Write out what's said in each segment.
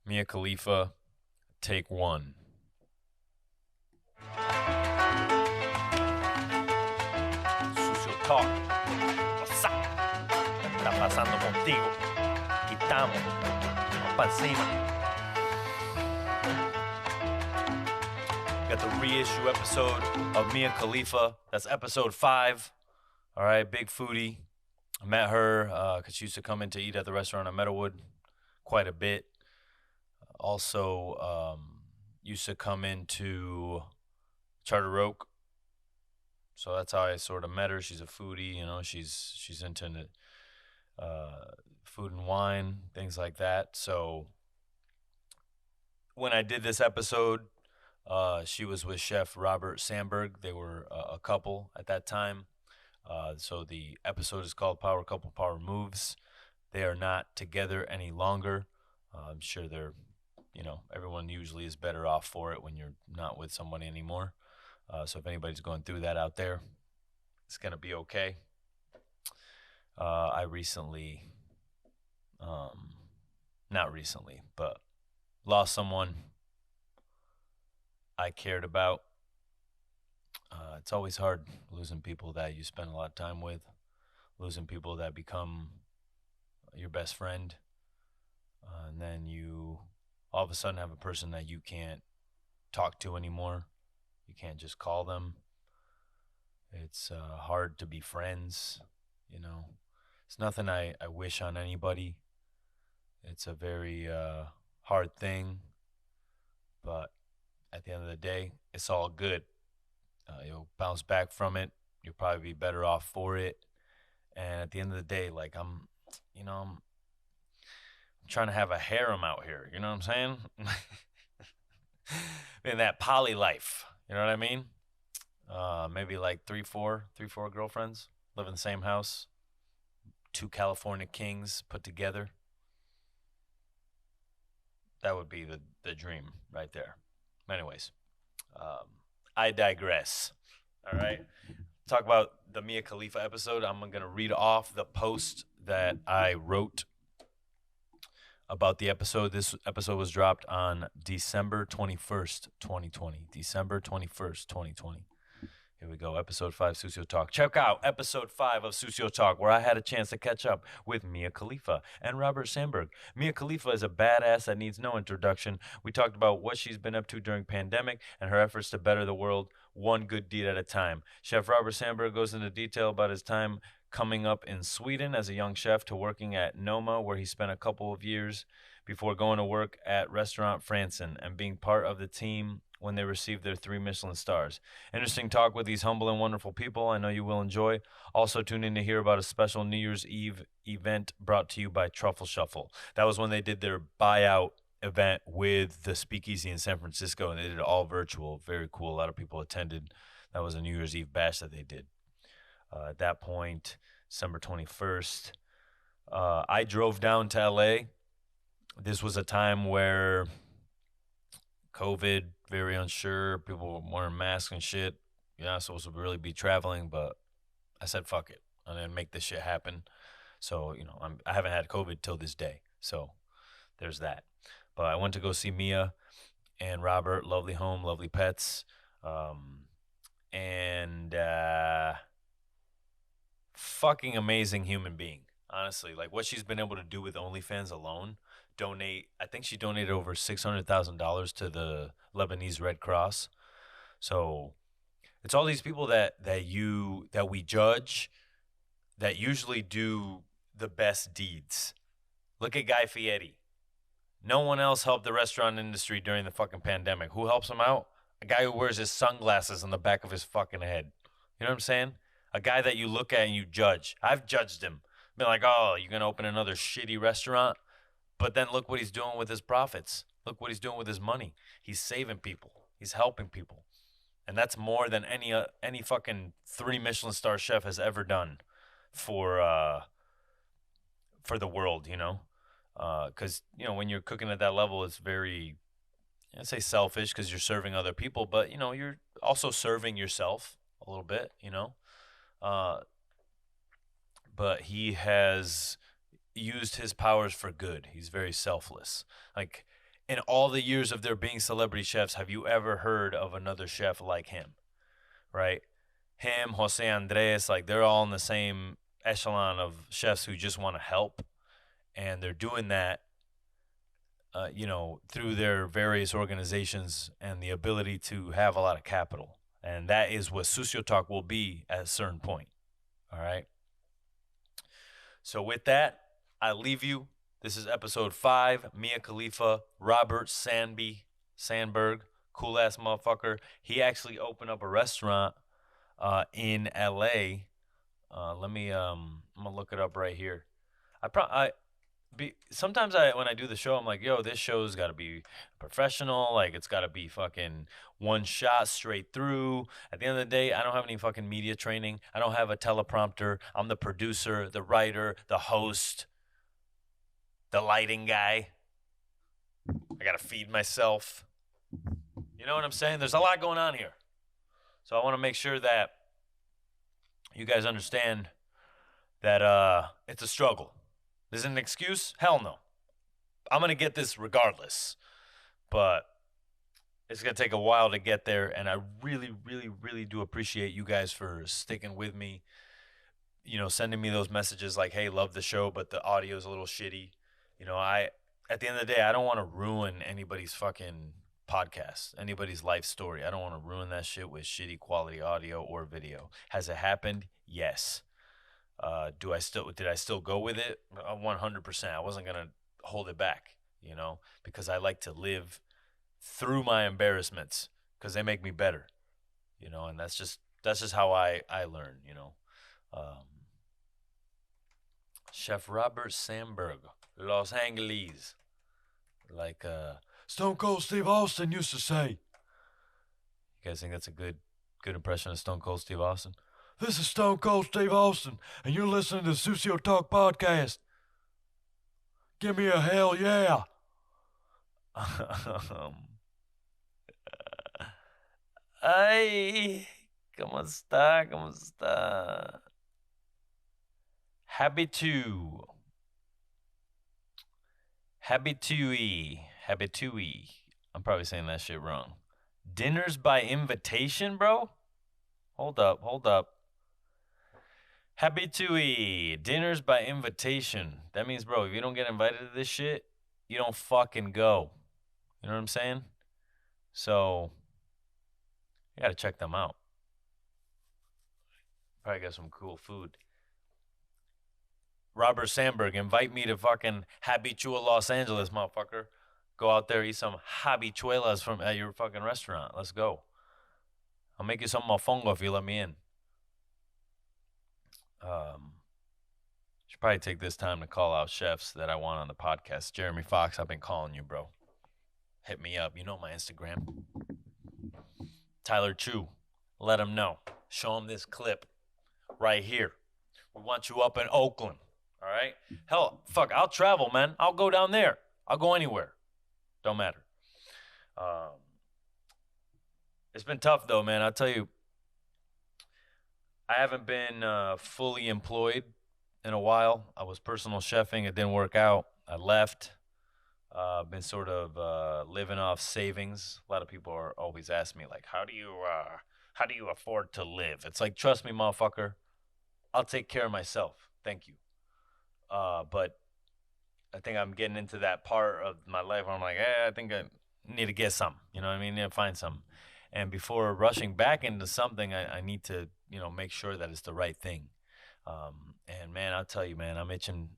Mia Khalifa, take one. Sucio Talk. What's up? ¿Qué está pasando contigo? Aquí estamos. Vamos para encima. Got the reissue episode of Mia Khalifa. That's episode 5. All right, big foodie. I met her because she used to come in to eat at the restaurant on Meadowwood quite a bit. Also, used to come into Charter Oak. So that's how I sort of met her. She's a foodie, you know. She's into food and wine, things like that. So when I did this episode, she was with Chef Robert Sandberg. They were a couple at that time. So the episode is called Power Couple Power Moves. They are not together any longer. I'm sure they're, everyone usually is better off for it when you're not with somebody anymore. So if anybody's going through that out there, it's going to be okay. I recently, not recently, but lost someone I cared about. It's always hard losing people that you spend a lot of time with, losing people that become your best friend. And then you all of a sudden have a person that you can't talk to anymore. You can't just call them. It's hard to be friends, It's nothing I wish on anybody. It's a very hard thing. But at the end of the day, it's all good. You'll bounce back from it. You'll probably be better off for it. And at the end of the day, I'm trying to have a harem out here. You know what I'm saying? In that poly life. You know what I mean? Maybe like three, four girlfriends, live in the same house. 2 California kings put together. That would be the dream right there. Anyways, I digress. All right. Talk about the Mia Khalifa episode. I'm going to read off the post that I wrote about the episode. This episode was dropped on December 21st, 2020. December 21st, 2020. Here we go, episode 5, Sucio Talk. Check out episode 5 of Sucio Talk, where I had a chance to catch up with Mia Khalifa and Robert Sandberg. Mia Khalifa is a badass that needs no introduction. We talked about what she's been up to during pandemic and her efforts to better the world one good deed at a time. Chef Robert Sandberg goes into detail about his time coming up in Sweden as a young chef to working at Noma, where he spent a couple of years before going to work at Restaurant Franson and being part of the team when they received their 3 Michelin stars. Interesting talk with these humble and wonderful people. I know you will enjoy. Also tune in to hear about a special New Year's Eve event brought to you by Truffle Shuffle. That was when they did their buyout event with the Speakeasy in San Francisco, and they did it all virtual. Very cool. A lot of people attended. That was a New Year's Eve bash that they did. At that point, December 21st, I drove down to LA. This was a time where COVID, very unsure. People were wearing masks and shit. You're not supposed to really be traveling, but I said, fuck it. I'm going to make this shit happen. So, I haven't had COVID till this day. So there's that. But I went to go see Mia and Robert. Lovely home, lovely pets. And fucking amazing human being. Honestly, like what she's been able to do with OnlyFans alone. I think she donated over $600,000 to the Lebanese Red Cross. So it's all these people that we judge that usually do the best deeds. Look at Guy Fieri. No one else helped the restaurant industry during the fucking pandemic. Who helps him out? A guy who wears his sunglasses on the back of his fucking head. You know what I'm saying? A guy that you look at and you judge. I've judged him. Been like, oh, you're going to open another shitty restaurant? But then look what he's doing with his profits. Look what he's doing with his money. He's saving people. He's helping people. And that's more than any fucking 3 Michelin star chef has ever done for the world, Because, when you're cooking at that level, it's very, I'd say selfish because you're serving other people. But, you're also serving yourself a little bit, But he has used his powers for good. He's very selfless. Like in all the years of there being celebrity chefs, have you ever heard of another chef like him? Right? Him, Jose Andres, like they're all in the same echelon of chefs who just want to help, and they're doing that, through their various organizations and the ability to have a lot of capital, and that is what Sucio Talk will be at a certain point. All right. So with that, I leave you. This is episode 5. Mia Khalifa, Robert Sandberg, cool ass motherfucker. He actually opened up a restaurant in LA. I'm gonna look it up right here. Sometimes when I do the show, I'm like, yo, this show's got to be professional. Like, it's got to be fucking one shot straight through. At the end of the day, I don't have any fucking media training. I don't have a teleprompter. I'm the producer, the writer, the host, the lighting guy. I got to feed myself. You know what I'm saying? There's a lot going on here. So I want to make sure that you guys understand that it's a struggle. Is it an excuse? Hell no. I'm going to get this regardless. But it's going to take a while to get there. And I really, really, really do appreciate you guys for sticking with me. Sending me those messages like, hey, love the show, but the audio is a little shitty. At the end of the day, I don't want to ruin anybody's fucking podcast, anybody's life story. I don't want to ruin that shit with shitty quality audio or video. Has it happened? Yes. Did I still go with it? 100%. I wasn't gonna hold it back, because I like to live through my embarrassments because they make me better, and that's just how I learn, Chef Robert Sandberg, Los Angeles, like Stone Cold Steve Austin used to say. You guys think that's a good impression of Stone Cold Steve Austin? This is Stone Cold Steve Austin, and you're listening to the Sucio Talk Podcast. Give me a hell yeah. Ay, ¿cómo está? ¿Cómo está? Habitui. I'm probably saying that shit wrong. Dinners by invitation, bro? Hold up. Habitui, dinners by invitation. That means, bro, if you don't get invited to this shit, you don't fucking go. You know what I'm saying? So, you gotta check them out. Probably got some cool food. Robert Sandberg, invite me to fucking Habichua Los Angeles, motherfucker. Go out there, eat some habichuelas at your fucking restaurant. Let's go. I'll make you some mofongo if you let me in. Should probably take this time to call out chefs that I want on the podcast. Jeremy Fox, I've been calling you, bro. Hit me up. You know my Instagram. Tyler Chu, let him know. Show him this clip right here. We want you up in Oakland. All right? Hell, fuck, I'll travel, man. I'll go down there. I'll go anywhere. Don't matter. It's been tough, though, man. I'll tell you, I haven't been fully employed in a while. I was personal chefing. It didn't work out. I left. Been sort of living off savings. A lot of people are always asking me, like, how do you afford to live? It's like, trust me, motherfucker. I'll take care of myself. Thank you. But I think I'm getting into that part of my life where I'm like, I think I need to get some. You know what I mean? I need to find some. And before rushing back into something, I need to, make sure that it's the right thing. And man, I'll tell you, man, I'm itching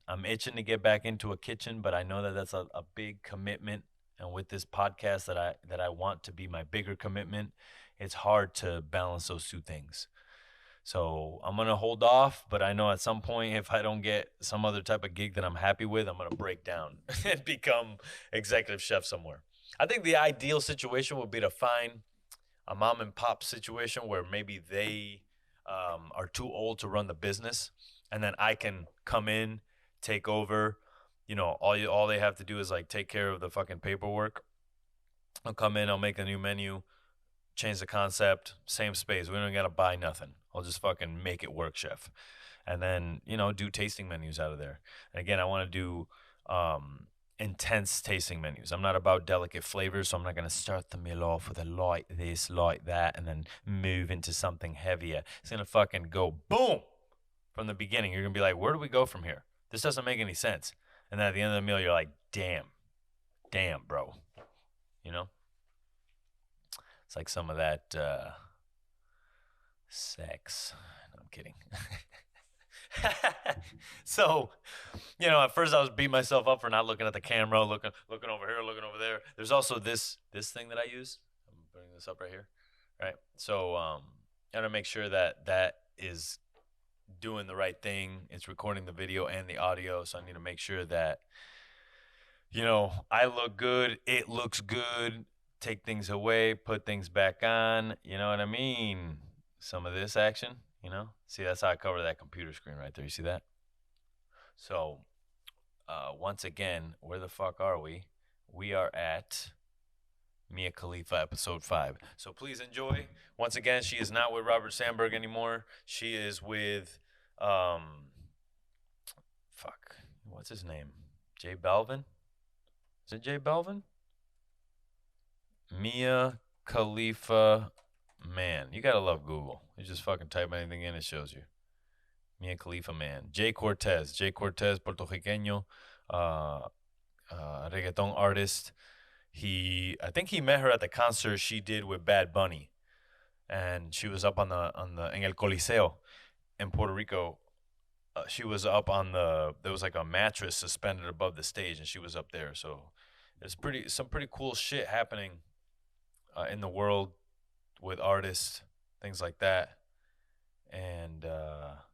to get back into a kitchen, but I know that that's a big commitment. And with this podcast that I want to be my bigger commitment, it's hard to balance those two things. So I'm going to hold off, but I know at some point, if I don't get some other type of gig that I'm happy with, I'm going to break down and become executive chef somewhere. I think the ideal situation would be to find a mom and pop situation where maybe they are too old to run the business, and then I can come in, take over. All they have to do is like take care of the fucking paperwork. I'll come in, I'll make a new menu, change the concept, same space. We don't got to buy nothing. I'll just fucking make it work, chef. And then, do tasting menus out of there. And again, I want to do intense tasting menus. I'm not about delicate flavors, so I'm not going to start the meal off with a light this, light that, and then move into something heavier. It's going to fucking go boom from the beginning. You're going to be like, where do we go from here? This doesn't make any sense. And then at the end of the meal, you're like, damn, bro. You know? It's like some of that sex. No, I'm kidding. So, at first I was beating myself up for not looking at the camera, looking over here, looking over there. There's also this thing that I use. I'm putting this up right here, right? So, I gotta make sure that that is doing the right thing. It's recording the video and the audio, so I need to make sure that I look good, it looks good. Take things away, put things back on. You know what I mean? Some of this action. See, that's how I cover that computer screen right there. You see that? So, once again, where the fuck are we? We are at Mia Khalifa episode 5. So please enjoy. Once again, she is not with Robert Sandberg anymore. She is with, what's his name? J Balvin? Is it J Balvin? Mia Khalifa. Man, you gotta love Google. You just fucking type anything in, it shows you. Mia Khalifa man. Jay Cortez, Puertorriqueño, reggaeton artist. I think he met her at the concert she did with Bad Bunny, and she was up on the en el Coliseo in Puerto Rico. She was up on there was like a mattress suspended above the stage, and she was up there. So there's some pretty cool shit happening in the world with artists, things like that. And out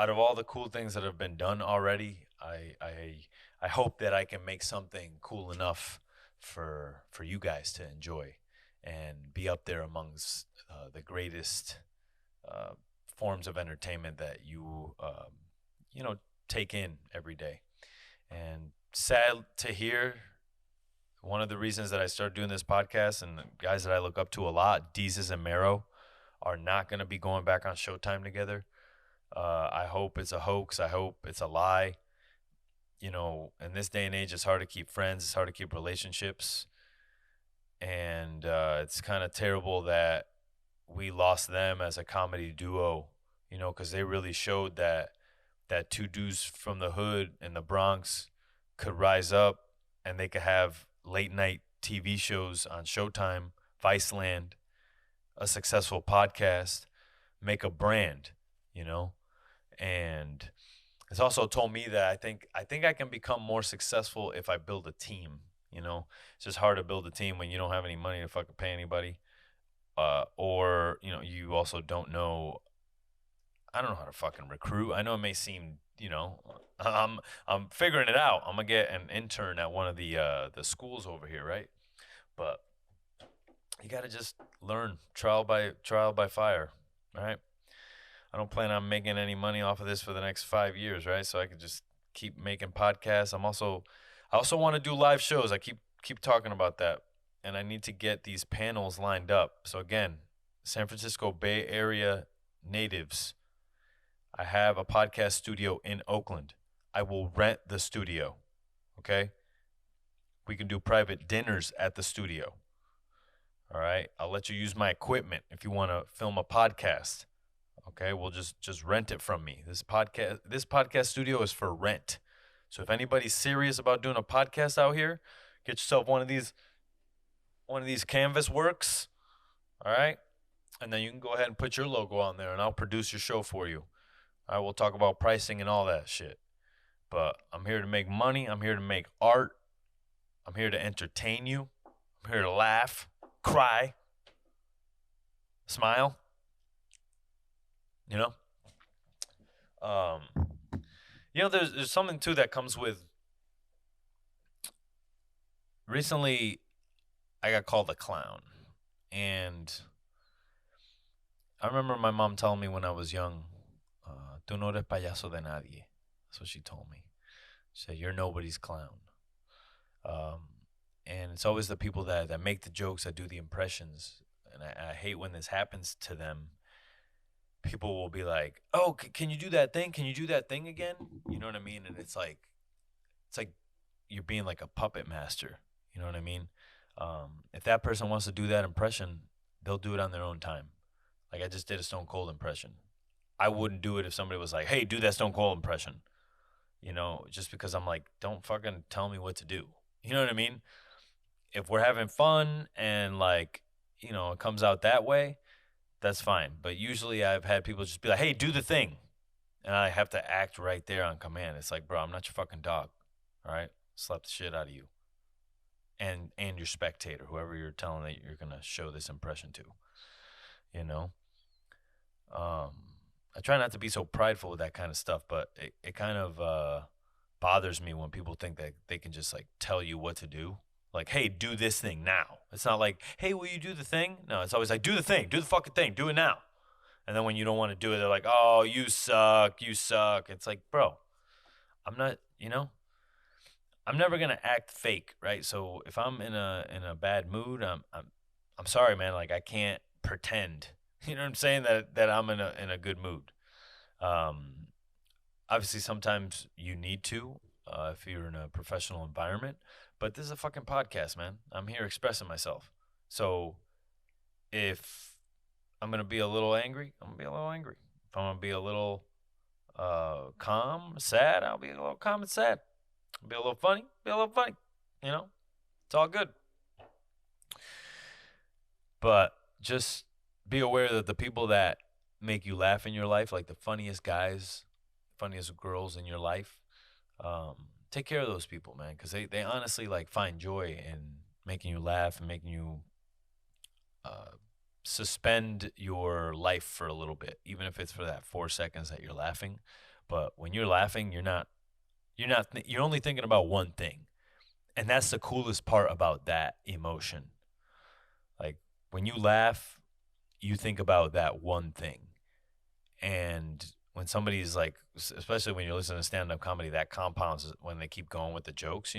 of all the cool things that have been done already, I hope that I can make something cool enough for you guys to enjoy and be up there amongst the greatest forms of entertainment that you take in every day. And sad to hear, one of the reasons that I started doing this podcast, and the guys that I look up to a lot, Deezus and Mero, are not going to be going back on Showtime together. I hope it's a hoax. I hope it's a lie. In this day and age, it's hard to keep friends. It's hard to keep relationships. And it's kind of terrible that we lost them as a comedy duo, because they really showed that two dudes from the hood in the Bronx could rise up and they could have late night TV shows on Showtime, Viceland, a successful podcast, make a brand, and it's also told me that I think I can become more successful if I build a team. It's just hard to build a team when you don't have any money to fucking pay anybody, or you also don't know. I don't know how to fucking recruit. I know it may seem, I'm figuring it out. I'm gonna get an intern at one of the schools over here, right? But you gotta just learn trial by fire, all right? I don't plan on making any money off of this for the next 5 years, right? So I could just keep making podcasts. I also want to do live shows. I keep talking about that, and I need to get these panels lined up. So again, San Francisco Bay Area natives, I have a podcast studio in Oakland. I will rent the studio, okay? We can do private dinners at the studio, all right? I'll let you use my equipment if you want to film a podcast. Okay, well, just rent it from me. This podcast studio is for rent. So if anybody's serious about doing a podcast out here, get yourself one of these Canvas works, all right? And then you can go ahead and put your logo on there, and I'll produce your show for you. I will talk about pricing and all that shit. But I'm here to make money. I'm here to make art. I'm here to entertain you. I'm here to laugh, cry, smile. There's something too that comes with. Recently, I got called a clown, and I remember my mom telling me when I was young, "Tú no eres payaso de nadie." That's what she told me. She said, "You're nobody's clown." And it's always the people that make the jokes, that do the impressions, and I hate when this happens to them. People will be like, "Oh, can you do that thing? Can you do that thing again?" You know what I mean? And it's like, it's like you're being like a puppet master. You know what I mean? If that person wants to do that impression, they'll do it on their own time. Like I just did a Stone Cold impression. I wouldn't do it if somebody was like, "Hey, do that Stone Cold impression." Just because I'm like, don't fucking tell me what to do. You know what I mean? If we're having fun and like, it comes out that way, that's fine. But usually I've had people just be like, "Hey, do the thing." And I have to act right there on command. It's like, bro, I'm not your fucking dog. All right? Slap the shit out of you. And your spectator, whoever you're telling that you're gonna show this impression to. You know? I try not to be so prideful with that kind of stuff, but it kind of bothers me when people think that they can just like tell you what to do. Like, hey, do this thing now. It's not like, hey, will you do the thing? No, it's always like, do the thing, do the fucking thing, do it now. And then when you don't want to do it, they're like, oh, you suck, you suck. It's like, bro, I'm not, I'm never gonna act fake, right? So if I'm in a bad mood, I'm sorry, man. Like I can't pretend. You know what I'm saying? That I'm in a good mood. Um, Obviously, sometimes you need to if you're in a professional environment. But this is a fucking podcast, man. I'm here expressing myself. So if I'm gonna be a little angry, I'm gonna be a little angry. If I'm gonna be a little calm, sad, I'll be a little calm and sad. Be a little funny, be a little funny. It's all good. But just be aware that the people that make you laugh in your life, like the funniest guys, funniest girls in your life, take care of those people, man, because they honestly like find joy in making you laugh and making you uh, suspend your life for a little bit, even if it's for that 4 seconds that you're laughing. But when you're laughing, you're only thinking about one thing, and that's the coolest part about that emotion. Like when you laugh, you think about that one thing. And when somebody's like, especially when you're listening to stand-up comedy, that compounds when they keep going with the jokes.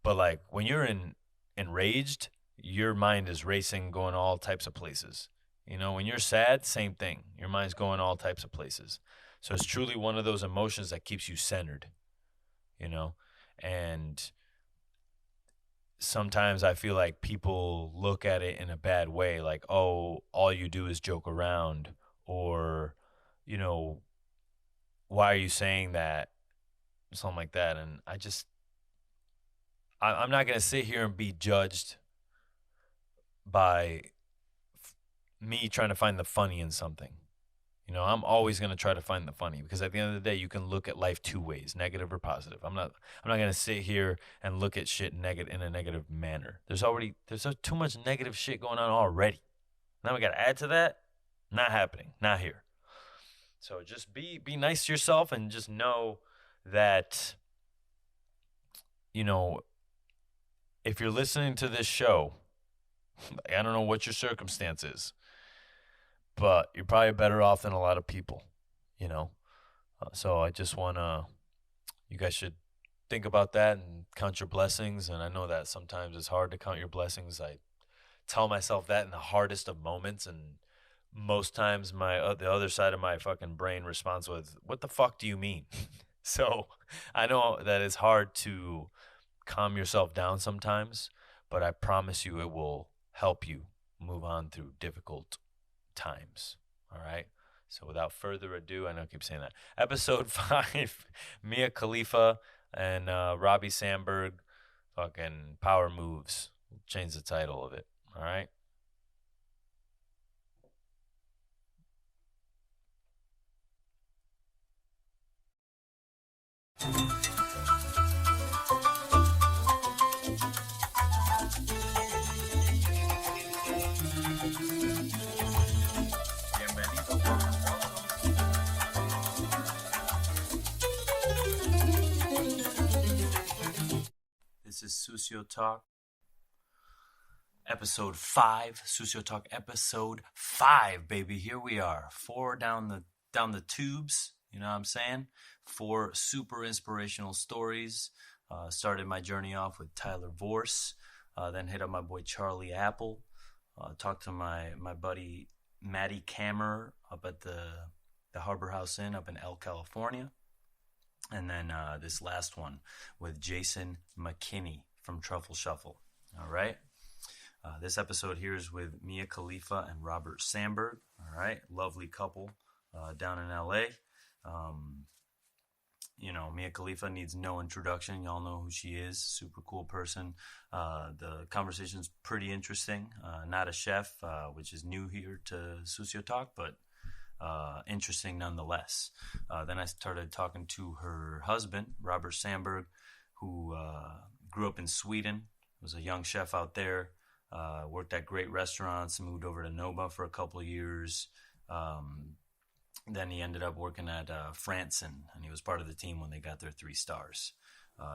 But like when you're enraged, your mind is racing, going all types of places. When you're sad, same thing. Your mind's going all types of places. So it's truly one of those emotions that keeps you centered. And sometimes I feel like people look at it in a bad way, like, oh, all you do is joke around, or, why are you saying that? Something like that. And I'm not going to sit here and be judged by me trying to find the funny in something. I'm always going to try to find the funny, because at the end of the day, you can look at life two ways, negative or positive. I'm not going to sit here and look at shit in a negative manner. There's too much negative shit going on already. Now we got to add to that. Not happening. Not here. So just be nice to yourself, and just know that, if you're listening to this show, I don't know what your circumstance is, but you're probably better off than a lot of people, So I just want you guys should think about that and count your blessings. And I know that sometimes it's hard to count your blessings. I tell myself that in the hardest of moments, and most times the other side of my fucking brain responds with, "What the fuck do you mean?" So I know that it's hard to calm yourself down sometimes, but I promise you it will help you move on through difficult times. All right? So without further ado, I know I keep saying that. Episode 5, Mia Khalifa and Robbie Sandberg, fucking power moves. Change the title of it. All right? This is Sucio Talk, episode 5. Sucio Talk, episode 5, baby. Here we are, 4 down the tubes. You know what I'm saying? 4 super inspirational stories. Started my journey off with Tyler Vorse, then hit up my boy Charlie Apple. Talked to my buddy Matty Kammer up at the Harbor House Inn up in El California. And then this last one with Jason McKinney from Truffle Shuffle. All right. This episode here is with Mia Khalifa and Robert Sandberg. All right. Lovely couple down in LA. Mia Khalifa needs no introduction. Y'all know who she is. Super cool person. The conversation's pretty interesting. Not a chef, which is new here to Sucio Talk, but interesting nonetheless. Then I started talking to her husband, Robert Sandberg, who grew up in Sweden, was a young chef out there, worked at great restaurants, moved over to Nova for a couple of years. Then he ended up working at Franson, and he was part of the team when they got their 3 stars.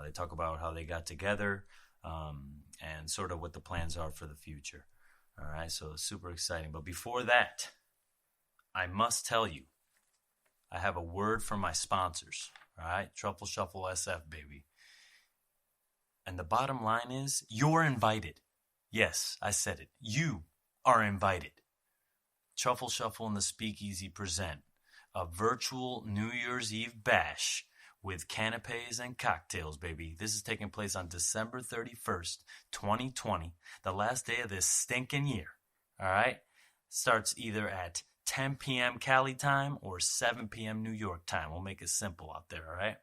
They talk about how they got together and sort of what the plans are for the future. All right, so it's super exciting. But before that, I must tell you, I have a word from my sponsors. All right, Truffle Shuffle SF, baby. And the bottom line is, you're invited. Yes, I said it. You are invited. Truffle Shuffle and the Speakeasy present a virtual New Year's Eve bash with canapes and cocktails, baby. This is taking place on December 31st, 2020, the last day of this stinking year. All right? Starts either at 10 p.m. Cali time or 7 p.m. New York time. We'll make it simple out there, all right?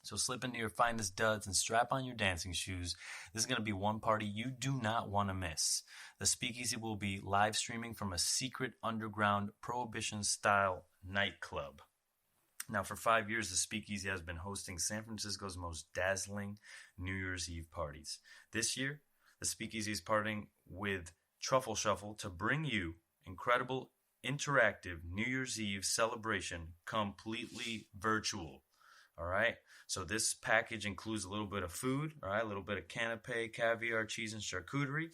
So slip into your finest duds and strap on your dancing shoes. This is going to be one party you do not want to miss. The Speakeasy will be live streaming from a secret underground prohibition-style nightclub. Now, for 5 years, the Speakeasy has been hosting San Francisco's most dazzling New Year's Eve parties. This year, the Speakeasy is partnering with Truffle Shuffle to bring you incredible interactive New Year's Eve celebration completely virtual. All right, so this package includes a little bit of food, all right, a little bit of canapé, caviar, cheese, and charcuterie.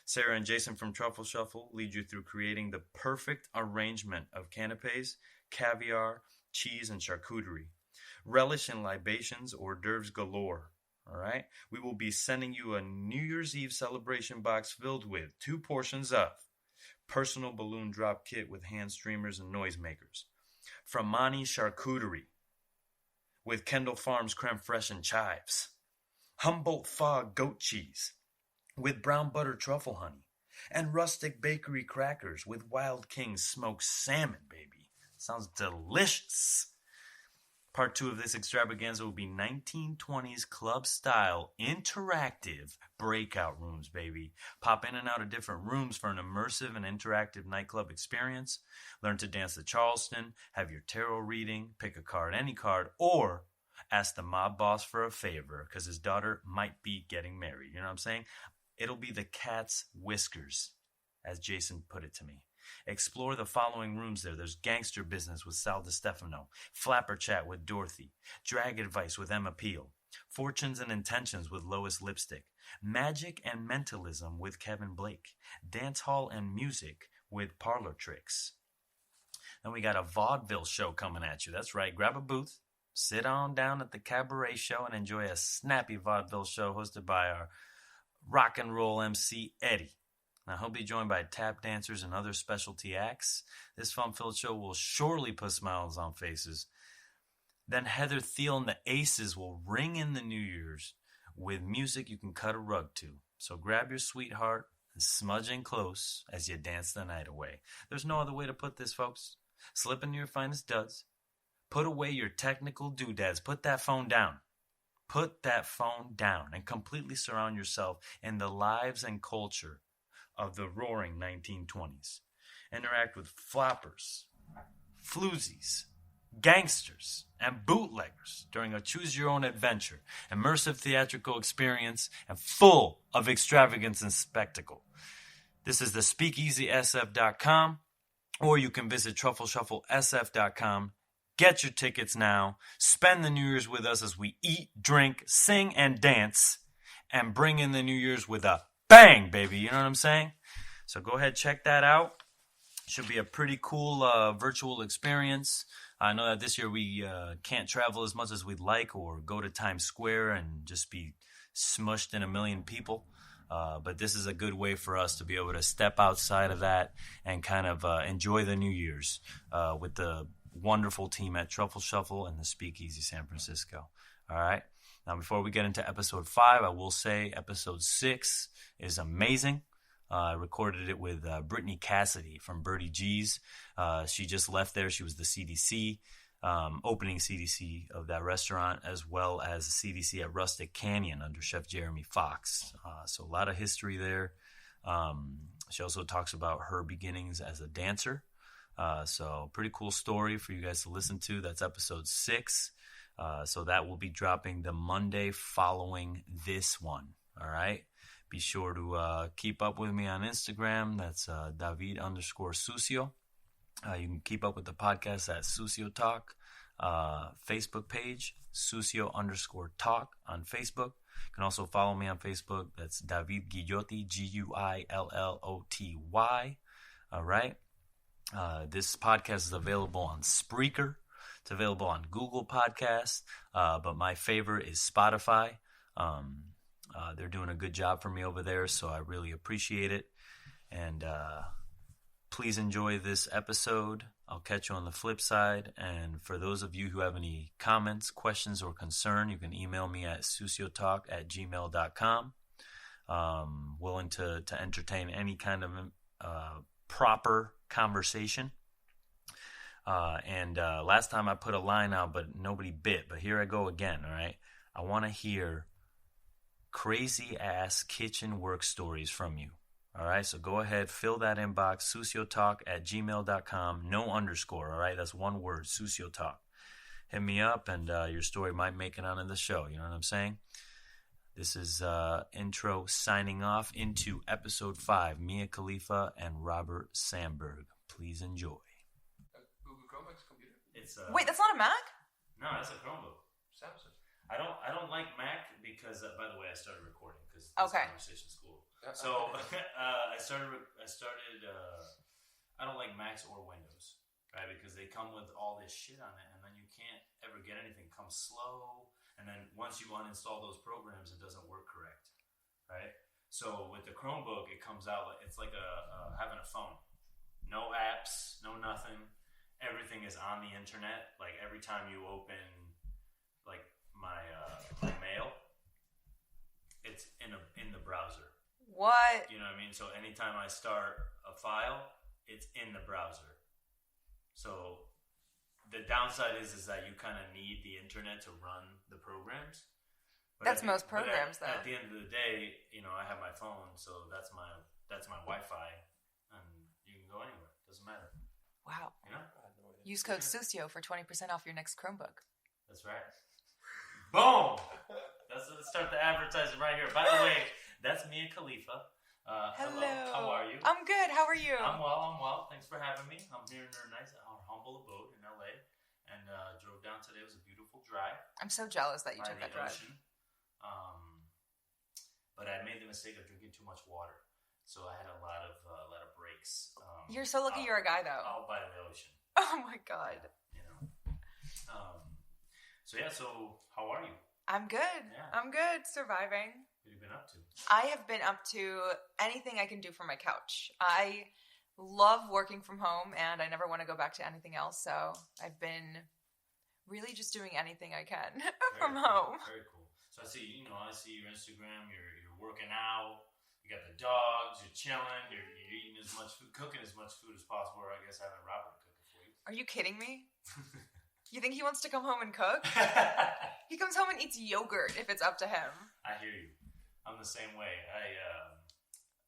Sarah and Jason from Truffle Shuffle lead you through creating the perfect arrangement of canapés, caviar, cheese, and charcuterie. Relish in libations, hors d'oeuvres galore. All right, we will be sending you a New Year's Eve celebration box filled with 2 portions of personal balloon drop kit with hand streamers and noisemakers, Framani charcuterie with Kendall Farms creme fraiche and chives, Humboldt Fog goat cheese with brown butter truffle honey, and rustic bakery crackers with Wild King smoked salmon, baby. Sounds delicious. Part 2 of this extravaganza will be 1920s club-style interactive breakout rooms, baby. Pop in and out of different rooms for an immersive and interactive nightclub experience. Learn to dance the Charleston, have your tarot reading, pick a card, any card, or ask the mob boss for a favor because his daughter might be getting married. You know what I'm saying? It'll be the cat's whiskers, as Jason put it to me. Explore the following rooms there. There's Gangster Business with Sal DiStefano, Flapper Chat with Dorothy, Drag Advice with Emma Peel, Fortunes and Intentions with Lois Lipstick, Magic and Mentalism with Kevin Blake, Dance Hall and Music with Parlor Tricks. Then we got a vaudeville show coming at you. That's right. Grab a booth, sit on down at the Cabaret Show, and enjoy a snappy vaudeville show hosted by our rock and roll MC, Eddie. Now, he'll be joined by tap dancers and other specialty acts. This fun-filled show will surely put smiles on faces. Then Heather Thiel and the Aces will ring in the New Year's with music you can cut a rug to. So grab your sweetheart and smudge in close as you dance the night away. There's no other way to put this, folks. Slip into your finest duds. Put away your technical doodads. Put that phone down. Put that phone down and completely surround yourself in the lives and culture of the roaring 1920s. Interact with floppers, floozies, gangsters, and bootleggers during a choose-your-own-adventure, immersive theatrical experience, and full of extravagance and spectacle. This is the SpeakeasySF.com, or you can visit TruffleShuffleSF.com. Get your tickets now. Spend the New Year's with us as we eat, drink, sing, and dance, and bring in the New Year's with a bang, baby. You know what I'm saying? So go ahead, check that out. Should be a pretty cool virtual experience. I know that this year we can't travel as much as we'd like or go to Times Square and just be smushed in a million people. But this is a good way for us to be able to step outside of that and kind of enjoy the New Year's with the wonderful team at Truffle Shuffle and the Speakeasy San Francisco. All right. Now, before we get into episode 5, I will say episode 6 is amazing. I recorded it with Brittany Cassidy from Birdie G's. She just left there. She was the CDC, opening CDC of that restaurant, as well as the CDC at Rustic Canyon under Chef Jeremy Fox. So a lot of history there. She also talks about her beginnings as a dancer. So pretty cool story for you guys to listen to. That's episode 6. So that will be dropping the Monday following this one. All right. Be sure to keep up with me on Instagram. That's David_Sucio. You can keep up with the podcast at Sucio Talk. Facebook page, Sucio_Talk on Facebook. You can also follow me on Facebook. That's David Guilloty, Guilloty. All right. This podcast is available on Spreaker. It's available on Google Podcasts, but my favorite is Spotify. They're doing a good job for me over there, so I really appreciate it. And please enjoy this episode. I'll catch you on the flip side. And for those of you who have any comments, questions, or concern, you can email me at suciotalk@gmail.com. Willing to entertain any kind of proper conversation. And last time I put a line out, but nobody bit. But here I go again, all right? I want to hear crazy-ass kitchen work stories from you. All right, so go ahead, fill that inbox, suciotalk@gmail.com, no underscore, all right? That's one word, Suciotalk. Hit me up, and your story might make it onto the show, you know what I'm saying? This is intro signing off into episode 5, Mia Khalifa and Robert Sandberg. Please enjoy. Google Chromebook's computer? It's Wait, that's not a Mac? No, that's a Chromebook. Samsung. I don't like Mac because, by the way, I started recording because this Okay. conversation's cool. So I started. I don't like Macs or Windows, right? Because they come with all this shit on it, and then you can't ever get anything. It comes slow, and then once you uninstall those programs, it doesn't work correct, right? So with the Chromebook, it comes out like it's like having a phone. No apps, no nothing. Everything is on the internet. Like every time you open, like my mail, it's in the browser. What? You know what I mean? So anytime I start a file, it's in the browser. So the downside is that you kind of need the internet to run the programs. That's most programs, though. At the end of the day, I have my phone, so that's my Wi-Fi, and you can go anywhere. Doesn't matter. Wow. You know? Use code Sucio for 20% off your next Chromebook. That's right. Boom! Let's start the advertising right here. By the way, that's Mia Khalifa. Hello. How are you? I'm good. How are you? I'm well. Thanks for having me. I'm here in our humble abode in LA, and drove down today. It was a beautiful drive. I'm so jealous that you by took the that drive. ocean. But I made the mistake of drinking too much water, so I had a lot of breaks. You're so lucky you're a guy, though. Out by the ocean. Oh my god. So how are you? I'm good. Yeah. I'm good. Surviving. What have you been up to? I have been up to anything I can do from my couch. I love working from home, and I never want to go back to anything else, so I've been really just doing anything I can from home. Very cool. So I see your Instagram, you're working out, you got the dogs, you're chilling, you're eating as much food, cooking as much food as possible, or I guess having Robert cook it for you. Are you kidding me? You think he wants to come home and cook? He comes home and eats yogurt if it's up to him. I hear you. I'm the same way.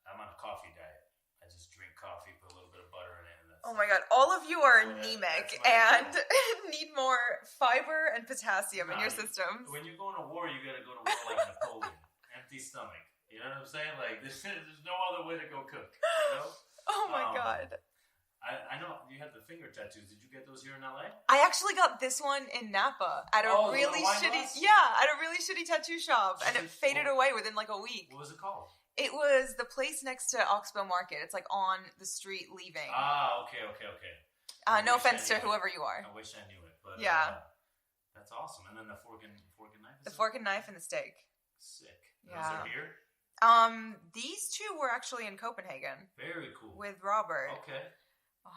I'm on a coffee diet. I just drink coffee, put a little bit of butter in it. And Oh my god, all of you are anemic and need more fiber and potassium in your systems. When you're going to war, you gotta go to war like Napoleon. Empty stomach. You know what I'm saying? Like, there's no other way to go cook. You know? Oh my god. I know you have the finger tattoos. Did you get those here in LA? I actually got this one in Napa at a really shitty tattoo shop, and it faded away within like a week. What was it called? It was the place next to Oxbow Market. It's like on the street leaving. Ah, okay. No offense to whoever you are. I wish I knew it, but yeah, that's awesome. And then the fork and knife. The fork and knife and the steak. Sick. Yeah. Those are here. These two were actually in Copenhagen. Very cool. With Robert. Okay.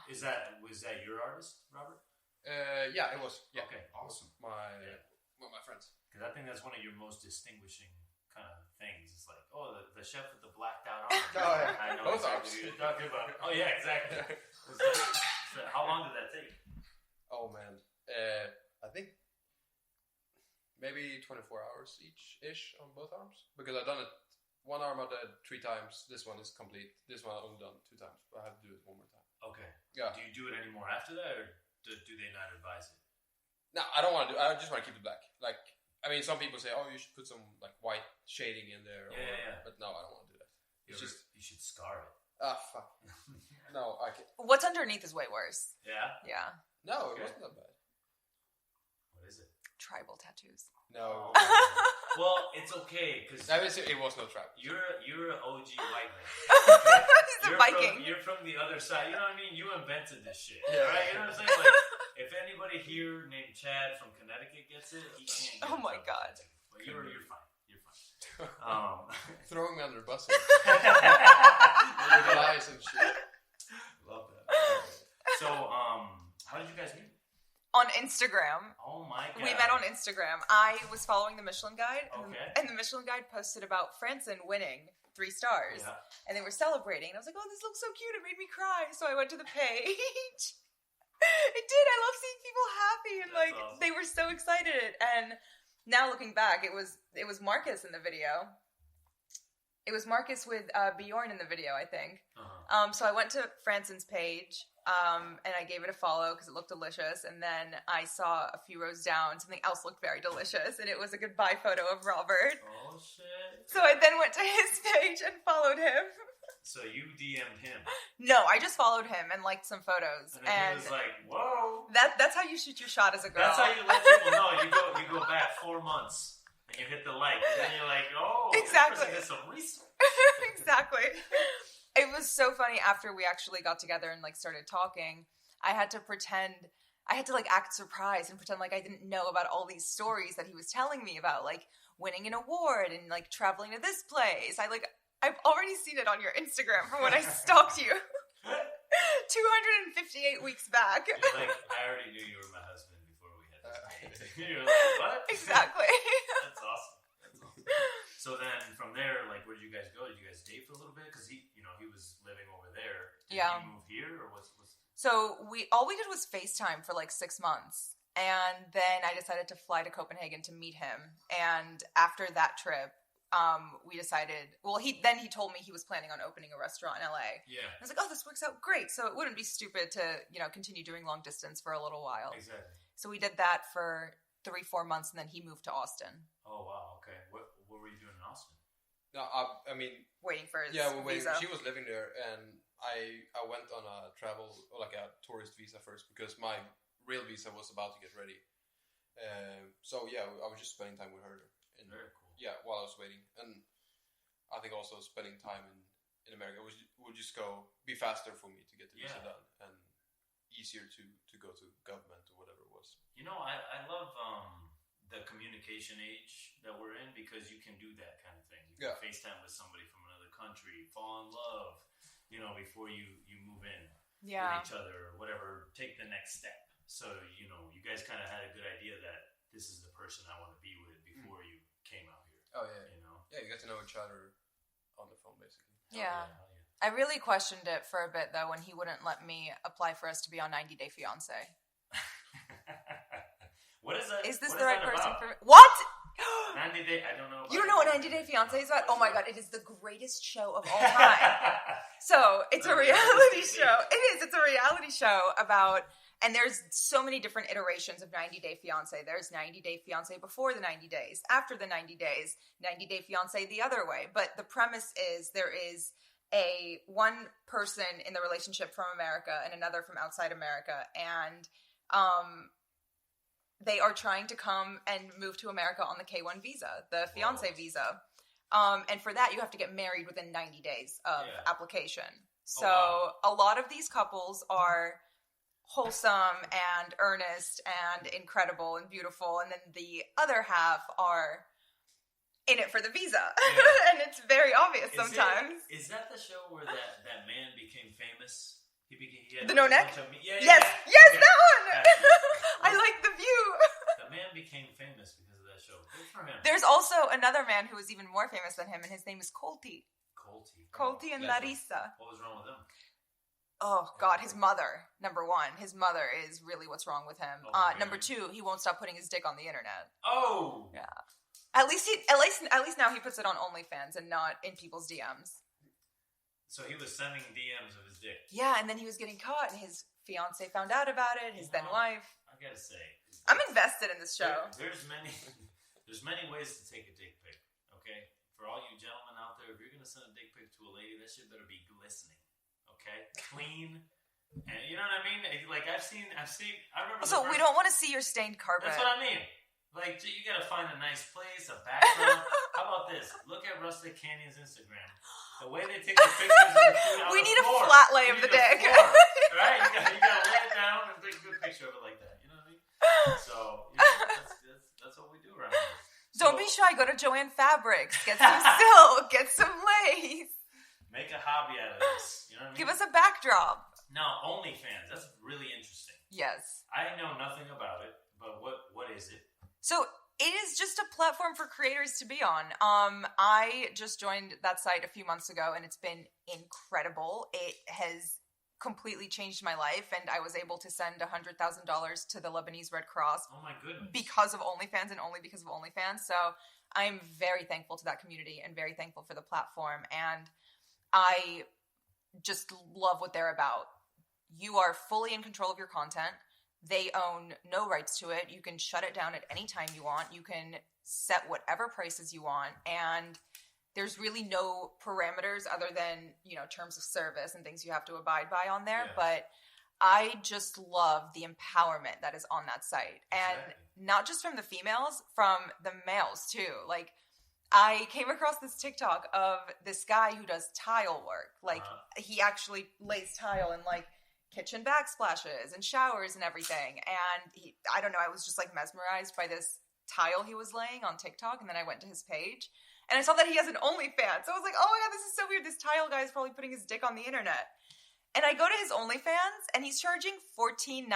Was that your artist, Robert? Yeah, it was. Yeah. Okay, awesome. One of my friends. Because I think that's one of your most distinguishing kind of things. It's like, oh, the chef with the blacked out arm. Oh, yeah. I know Both exactly arms. what you're talking about. Oh, yeah, exactly. So how long did that take? Oh man, I think maybe 24 hours ish on both arms, because I've done it. One arm I did 3 times. This one is complete. This one I only done 2 times, but I have to do it one more time. Okay. Yeah. Do you do it anymore after that, or do they not advise it? No, I don't want to do. I just want to keep it black. Like, I mean, some people say, "Oh, you should put some like white shading in there." Yeah. But no, I don't want to do that. You should scar it. Ah, fuck. No, I can't. What's underneath is way worse. Yeah? Yeah. No, Okay. it wasn't that bad. What is it? Tribal tattoos. No, Well, it's okay, because it was no trap. you're an OG white man. He's a Viking. You're from the other side. You know what I mean? You invented this shit. Yeah. Right? You know what I'm saying? Like, if anybody here named Chad from Connecticut gets it, he can't get Oh my it. God. But you're fine. You're fine. Throwing me under the bus. Love Lies and shit. that. So, how did you guys meet? On Instagram. Oh my God. We met on Instagram. I was following the Michelin Guide, Okay. and the Michelin Guide posted about Franson winning 3 stars, Yeah. and they were celebrating. And I was like, "Oh, this looks so cute! It made me cry." So I went to the page. It did. I love seeing people happy, and That's like awesome. they were so excited. And now looking back, it was Marcus in the video. It was Marcus with Bjorn in the video, I think. Uh-huh. So I went to Franson's page, and I gave it a follow because it looked delicious. And then I saw a few rows down, something else looked very delicious, and it was a goodbye photo of Robert. Oh, shit. So I then went to his page and followed him. So you DM'd him. No, I just followed him and liked some photos. And then he was like, whoa. That's how you shoot your shot as a girl. That's how you let people know. You go back 4 months and you hit the like. And then you're like, oh, Exactly. This person did some research. Exactly. It was so funny after we actually got together and like started talking. I had to like act surprised and pretend like I didn't know about all these stories that he was telling me about, like winning an award and like traveling to this place. I've already seen it on your Instagram from when I stalked you 258 weeks back. You're like, I already knew you were my husband before we had this date. You're like, what? Exactly. That's awesome. So then from there, like, where did you guys go? Did you guys date for a little bit? Because he was living over there. Did Yeah. he move here, or what's? So all we did was FaceTime for like 6 months. And then I decided to fly to Copenhagen to meet him. And after that trip, we decided, he told me he was planning on opening a restaurant in LA. Yeah. I was like, oh, this works out great. So it wouldn't be stupid to, continue doing long distance for a little while. Exactly. So we did that for 3-4 months, and then he moved to Austin. Oh, wow. Okay. What were you doing in Austin? No, I mean, Waiting for his we're waiting. visa. She was living there, and I went on a travel, like a tourist visa first, because my real visa was about to get ready. So yeah, I was just spending time with her. Very cool. Yeah, while I was waiting, and I think also spending time in America would just be faster for me to get the visa done, and easier to go to government or whatever it was. I love the communication age that we're in, because you can do that kind of thing. You can FaceTime with somebody from another country, fall in love, before you move in with each other or whatever, take the next step. So, you guys kind of had a good idea that this is the person I want to be with before you came out here. Oh yeah. Yeah, you get to know each other on the phone, basically. Yeah. I really questioned it for a bit, though, when he wouldn't let me apply for us to be on 90 Day Fiancé. What is that? Is this what the is right that person about? for... What? 90 Day, I don't know. You don't know what 90 Day Fiancé is about? Oh my god, it is the greatest show of all time. So, it's a reality show. It is. It's a reality show about... And there's so many different iterations of 90 Day Fiancé. There's 90 Day Fiancé before the 90 days, after the 90 days, 90 Day Fiancé the other way. But the premise is there is one person in the relationship from America and another from outside America. And they are trying to come and move to America on the K-1 visa, the fiancé visa. And for that, you have to get married within 90 days of application. So a lot of these couples are wholesome and earnest and incredible and beautiful, and then the other half are in it for the visa. And it's very obvious sometimes. Is that the show where that man became famous? He had The like no a neck? bunch of yeah, Yes, yeah. yes, Okay. that one. Gotcha. I like the view. The man became famous because of that show. Good for him. There's also another man who is even more famous than him, and his name is Colty. Colty and Larissa. What was wrong with him? Oh God, his mother. Number one, his mother is really what's wrong with him. Oh, Number two, he won't stop putting his dick on the internet. Oh, Yeah. At least now he puts it on OnlyFans and not in people's DMs. so he was sending DMs of his dick. Yeah, and then he was getting caught, and his fiance found out about it. His then wife. I gotta say, I'm invested in this show. There's many ways to take a dick pic. Okay, for all you gentlemen out there, if you're gonna send a dick pic to a lady, that shit better be glistening. Okay, clean, and you know what I mean. Like I've seen. I remember. So we don't want to see your stained carpet. That's what I mean. Like you gotta find a nice place, a background. How about this? Look at Rustic Canyon's Instagram. The way they take the pictures of the food on We the need a floor. flat lay You of the need a dick. floor, right? You gotta lay it down and take a good picture of it like that. You know what I mean? So that's what we do around here. Don't be shy. Go to Joanne Fabrics. Get some silk. Get some lace. Make a hobby out of this. You know what I mean? Give us a backdrop. Now, OnlyFans. That's really interesting. Yes. I know nothing about it, but what is it? So it is just a platform for creators to be on. I just joined that site a few months ago, and it's been incredible. It has completely changed my life, and I was able to send $100,000 to the Lebanese Red Cross. Oh my goodness! Because of OnlyFans, and only because of OnlyFans. So I'm very thankful to that community, and very thankful for the platform. And I just love what they're about. You are fully in control of your content. They own no rights to it. You can shut it down at any time you want. You can set whatever prices you want. And there's really no parameters other than, terms of service and things you have to abide by on there. Yeah. But I just love the empowerment that is on that site. And not just from the females, from the males too. Like, I came across this TikTok of this guy who does tile work. Like, he actually lays tile in, like, kitchen backsplashes and showers and everything. And I don't know, I was just like mesmerized by this tile he was laying on TikTok. And then I went to his page and I saw that he has an OnlyFans. So I was like, oh my God, this is so weird. This tile guy is probably putting his dick on the internet. And I go to his OnlyFans and he's charging $14.99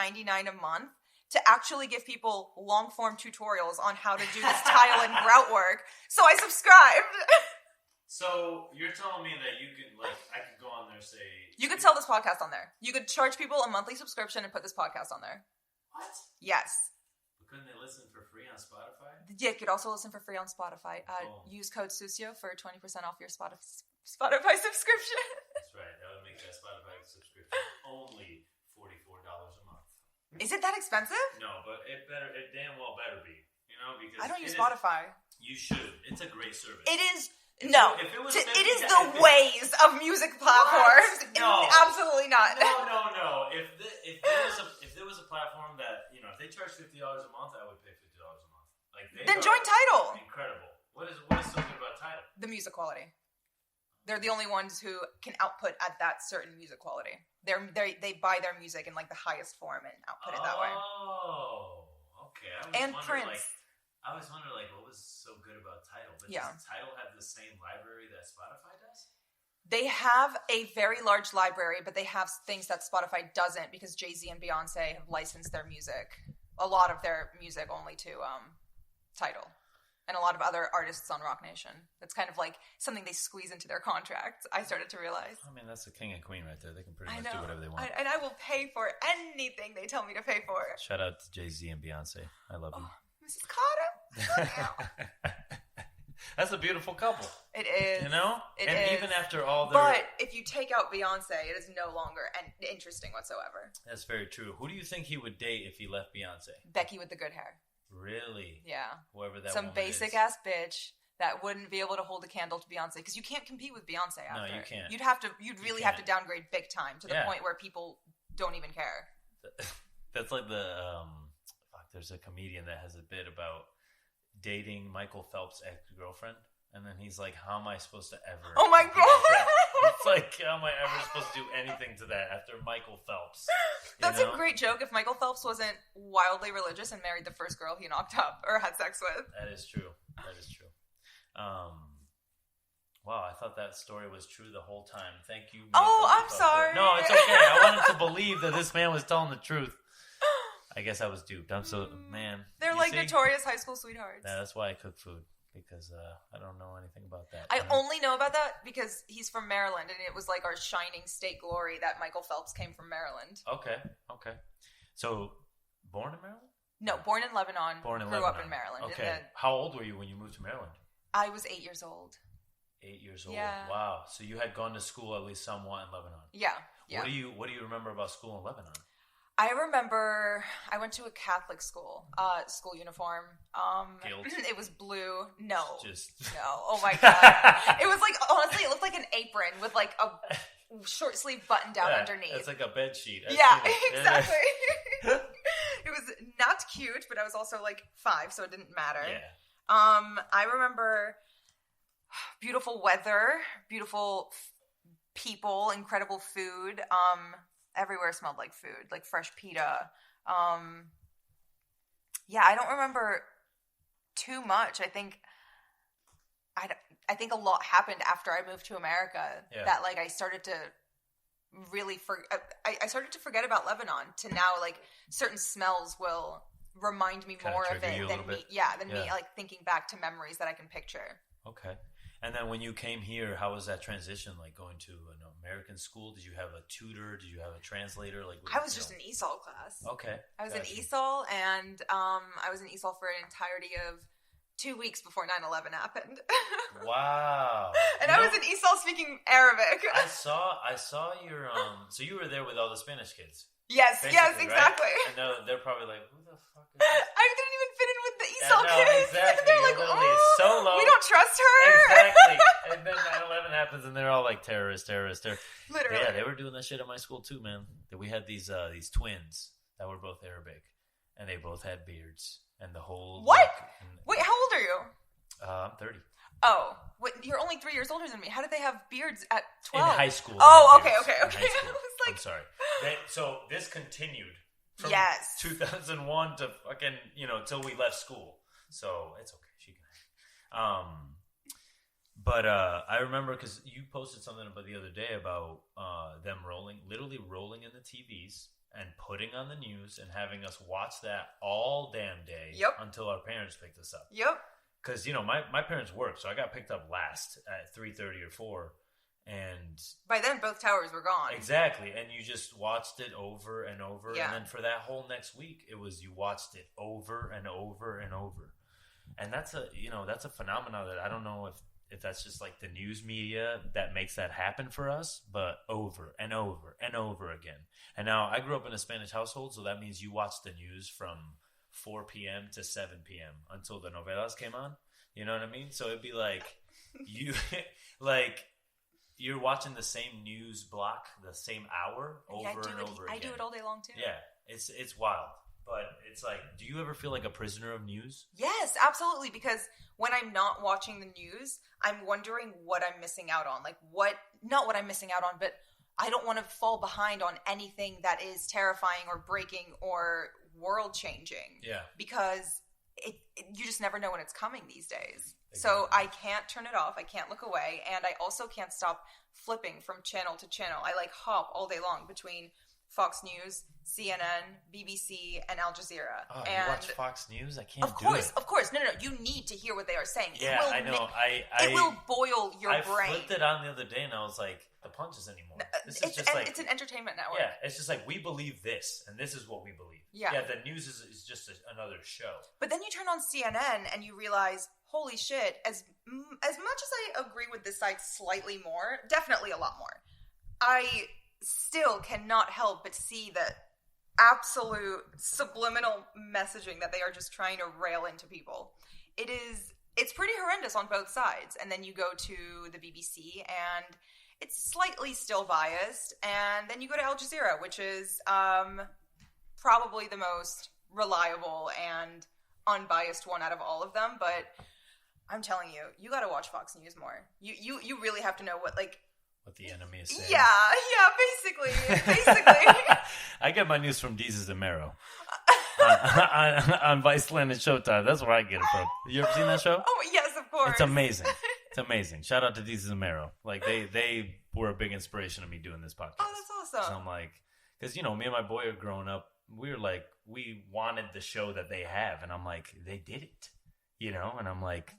a month to actually give people long form tutorials on how to do this tile and grout work. So I subscribed. So you're telling me that you could, like, I could go on there and say... You could sell this podcast on there. You could charge people a monthly subscription and put this podcast on there. What? Yes. But couldn't they listen for free on Spotify? Yeah, you could also listen for free on Spotify. Cool. Use code Sucio for 20% off your Spotify subscription. That's right. That would make that Spotify subscription only $44 a month. Is it that expensive? No, but it damn well better be. Because I don't use Spotify. You should. It's a great service. It is. No, if it was it is the ways of music platforms. No. Absolutely not. No. If there was a platform that if they charge $50 a month, I would pay $50 a month. Like then join Tidal. Incredible. What is so good about Tidal? The music quality. They're the only ones who can output at that certain music quality. They buy their music in like the highest form and output it that way. Oh, okay. I always wondered, what was so good about Tidal? But does Tidal have the same library that Spotify does? They have a very large library, but they have things that Spotify doesn't because Jay-Z and Beyonce have licensed their music, a lot of their music only to Tidal. And a lot of other artists on Rock Nation. That's kind of like something they squeeze into their contract, I started to realize. I mean, that's the king and queen right there. They can pretty much do whatever they want. And I will pay for anything they tell me to pay for. Shout out to Jay-Z and Beyonce. I love you. Mrs. Carter. That's a beautiful couple. It is. It is. Even after all their... But if you take out Beyonce, it is no longer interesting whatsoever. That's very true. Who do you think he would date if he left Beyonce? Becky with the good hair. Really? Yeah. Whoever that Some woman basic is. ass bitch that wouldn't be able to hold a candle to Beyonce because you can't compete with Beyonce after. No, you can't. You'd really have to downgrade big time to the point where people don't even care. That's like there's a comedian that has a bit about dating Michael Phelps' ex-girlfriend, and then he's like, how am I supposed to ever... Oh my God! It's like, how am I ever supposed to do anything to that after Michael Phelps? That's a great joke if Michael Phelps wasn't wildly religious and married the first girl he knocked up or had sex with. That is true. Wow, I thought that story was true the whole time. Thank you. Oh, I'm sorry. No, it's okay. I wanted to believe that this man was telling the truth. I guess I was duped. I'm so man. They're you like see? notorious high school sweethearts. Yeah, that's why I cook food because I don't know anything about that. I only know about that because he's from Maryland, and it was like our shining state glory that Michael Phelps came from Maryland. Okay. So, born in Maryland? No, born in Lebanon. Grew up in Maryland. Okay. And then How old were you when you moved to Maryland? I was 8 years old. 8 years old. Yeah. Wow. So you had gone to school at least somewhat in Lebanon. Yeah. What do you remember about school in Lebanon? I remember I went to a Catholic school, school uniform. Guilt. It was blue. No. Just No. Oh my God. It was like, honestly, it looked like an apron with like a short sleeve button down underneath. It's like a bed sheet. Yeah, exactly. It was not cute, but I was also like 5, so it didn't matter. Yeah. I remember beautiful weather, beautiful people, incredible food. Everywhere smelled like food, like fresh pita. Yeah, I don't remember too much. I think a lot happened after I moved to America. Yeah. That like I started to really I started to forget about Lebanon. To now, like certain smells will remind me Kinda more of trigger you it a than little me. bit. Yeah, than me like thinking back to memories that I can picture. Okay. And then when you came here, how was that transition? Like going to an American school? Did you have a tutor? Did you have a translator? Like I was just in ESOL class. Okay. I was Gotcha. in ESOL, and I was in ESOL for an entirety of 2 weeks before 9/11 happened. Wow. And I was in ESOL speaking Arabic. I saw your so you were there with all the Spanish kids. Yes, yes, basically, exactly. Right? And they're probably like, who the fuck is this? I didn't even fit in with the ESOL no, kids. exactly. They're You're like, literally oh, solo. we don't trust her. Exactly. And then 9/11 happens, and they're all like terrorists. Literally. Yeah, they were doing that shit at my school too, man. We had these twins that were both Arabic, and they both had beards, and the whole What? Wait, how old are you? I'm 30. Oh, wait, you're only 3 years older than me. How did they have beards at 12? In high school. Oh, they had okay. beards. In high school. I was like, I'm sorry. So this continued from Yes. 2001 to fucking, till we left school. So it's okay. She can. But I remember because you posted something about the other day about them literally rolling in the TVs and putting on the news and having us watch that all damn day until our parents picked us up. Yep. Because, my parents worked, so I got picked up last at 3:30 or 4. And by then, both towers were gone. exactly. And you just watched it over and over. Yeah. And then for that whole next week, you watched it over and over and over. And that's a phenomenon that I don't know if that's just like the news media that makes that happen for us, but over and over and over again. And now I grew up in a Spanish household, so that means you watch the news from 4 p.m. to 7 p.m. until the novelas came on. You know what I mean? So it'd be like you're watching the same news block, the same hour over and over again. I do it all day long too. Yeah, it's wild. But it's like, do you ever feel like a prisoner of news? Yes, absolutely. Because when I'm not watching the news, I'm wondering what I'm missing out on. Like not what I'm missing out on, but I don't want to fall behind on anything that is terrifying or breaking or world changing. Yeah. Because you just never know when it's coming these days. So I can't turn it off. I can't look away. And I also can't stop flipping from channel to channel. I hop all day long between Fox News, CNN, BBC, and Al Jazeera. Oh, and you watch Fox News? I can't Of course. No. You need to hear what they are saying. Yeah, I know. It will boil your brain. I flipped it on the other day, and I was like, the punches anymore. This is just it's an entertainment network. Yeah, it's just like, we believe this, and this is what we believe. Yeah. The news is just another show. But then you turn on CNN, and you realize, holy shit, as much as I agree with this side slightly more, definitely a lot more, I still cannot help but see the absolute subliminal messaging that they are just trying to rail into people. It's pretty horrendous on both sides. And then you go to the BBC and it's slightly still biased. And then you go to Al Jazeera, which is probably the most reliable and unbiased one out of all of them. But I'm telling you, you got to watch Fox News more. You really have to know what the enemy is saying. Yeah, basically. I get my news from Deezus and Mero on Viceland and Showtime. That's where I get it from. You ever seen that show? Oh, yes, of course. It's amazing. It's amazing. Shout out to DC Zamero. Like they were a big inspiration to me doing this podcast. Oh, that's awesome. So I'm like, because me and my boy are growing up. We were like, we wanted the show that they have, and I'm like, they did it, And I'm like,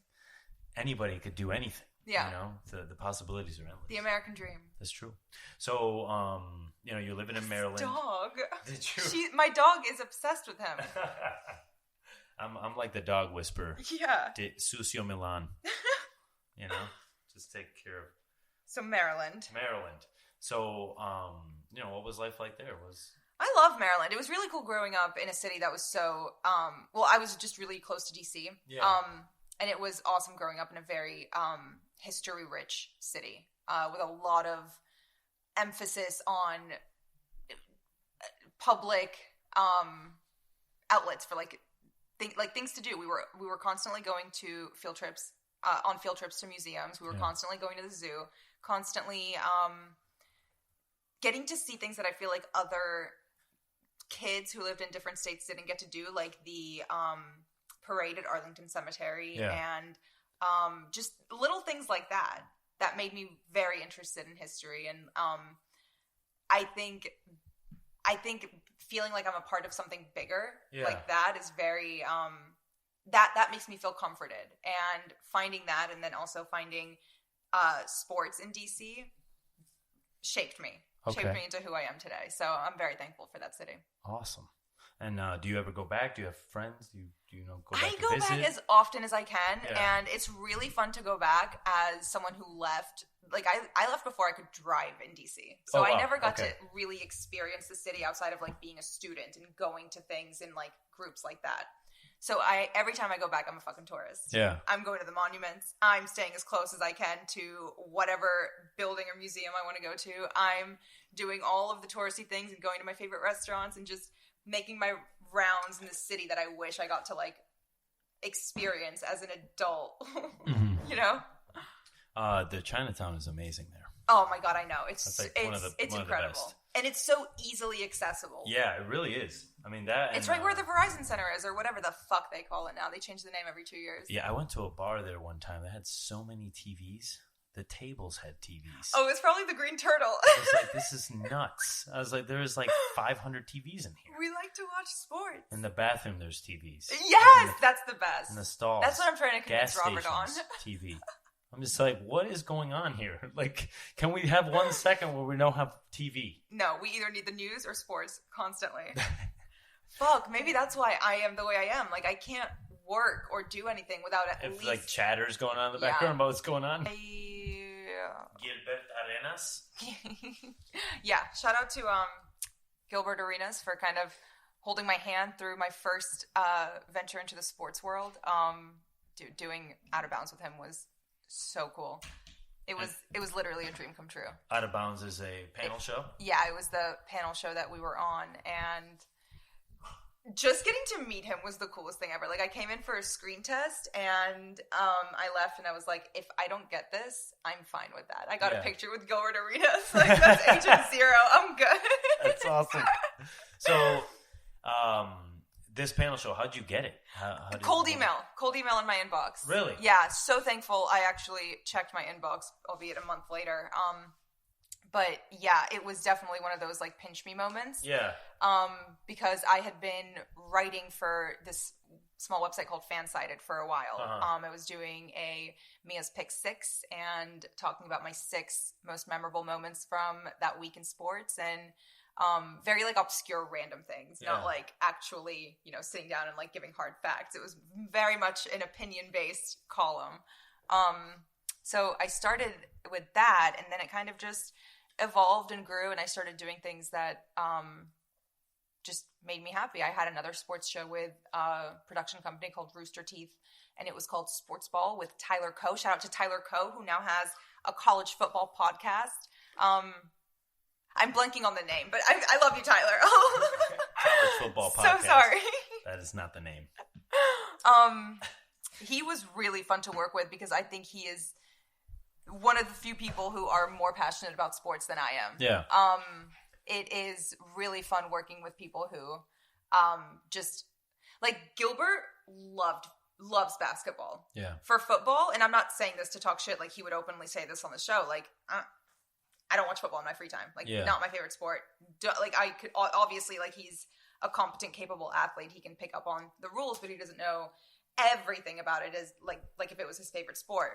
anybody could do anything. Yeah. The possibilities are endless. The American dream. That's true. So, you're living in Maryland. Dog. Did you? My dog is obsessed with him. I'm like the dog whisperer. Yeah. Sucio Milan. Just take care of. So Maryland. So, what was life like there? I love Maryland. It was really cool growing up in a city that was so, I was just really close to DC. Yeah. And it was awesome growing up in a very history-rich city with a lot of emphasis on public outlets for things to do. We were constantly going to field trips to museums. We were constantly going to the zoo, constantly getting to see things that I feel like other kids who lived in different states didn't get to do, like the parade at Arlington Cemetery and just little things like that made me very interested in history. And I think feeling like I'm a part of something bigger like that is very that makes me feel comforted. And finding that, and then also finding sports in DC shaped me into who I am today. So I'm very thankful for that city. Awesome. And do you ever go back? Do you have friends? Do you go back I to go visit? back as often as I can, and it's really fun to go back as someone who left. Like, I left before I could drive in DC. So I never got to really experience the city outside of, like, being a student and going to things in, like, groups like that. So every time I go back, I'm a fucking tourist. Yeah. I'm going to the monuments. I'm staying as close as I can to whatever building or museum I want to go to. I'm doing all of the touristy things and going to my favorite restaurants and just making my rounds in the city that I wish I got to, like, experience as an adult. The Chinatown is amazing there. Oh my God, I know. It's one incredible. And it's so easily accessible. Yeah, it really is. I mean, that... It's right where the Verizon Center is, or whatever the fuck they call it now. They change the name every 2 years. Yeah, I went to a bar there one time that had so many TVs. The tables had TVs. Oh, it's probably the Green Turtle. I was like, this is nuts. I was like, there's like 500 TVs in here. We like to watch sports. In the bathroom, there's TVs. Yes, that's the best. In the stalls. That's what I'm trying to convince Robert on. TV. I'm just like, what is going on here? Like, can we have 1 second where we don't have TV? No, we either need the news or sports constantly. Fuck, maybe that's why I am the way I am. Like, I can't work or do anything without at least... like, chatter's going on in the background about what's going on. Gilbert Arenas? Yeah, shout out to Gilbert Arenas for kind of holding my hand through my first venture into the sports world. Doing Out of Bounds with him was so cool. It was literally a dream come true. Out of Bounds is a panel show? Yeah, it was the panel show that we were on, and just getting to meet him was the coolest thing ever. Like, I came in for a screen test, and I left, and I was like, if I don't get this, I'm fine with that. I got a picture with Gilbert Arenas. Like, that's Agent Zero. I'm good. That's awesome. So, this panel show, how'd you get it? Cold email in my inbox. Really? Yeah, so thankful I actually checked my inbox, albeit a month later. But yeah, it was definitely one of those, like, pinch me moments. Yeah. Because I had been writing for this small website called Fansided for a while. I was doing a Mia's Pick 6 and talking about my 6 most memorable moments from that week in sports, and very, like, obscure random things, not like actually, sitting down and, like, giving hard facts. It was very much an opinion-based column. So I started with that, and then it kind of just evolved and grew, and I started doing things that just made me happy. I had another sports show with a production company called Rooster Teeth, and it was called Sports Ball with Tyler Coe. Shout out to Tyler Coe, who now has a college football podcast. I'm blanking on the name, but I love you, Tyler. College football podcast. So sorry. That is not the name. He was really fun to work with because I think he is one of the few people who are more passionate about sports than I am. Yeah. It is really fun working with people who just, like, Gilbert loved loves basketball. Yeah. For football, and I'm not saying this to talk shit, like he would openly say this on the show, like, I don't watch football in my free time. Like, not my favorite sport. Like, I could, obviously, like, he's a competent, capable athlete. He can pick up on the rules, but he doesn't know everything about it as, like if it was his favorite sport.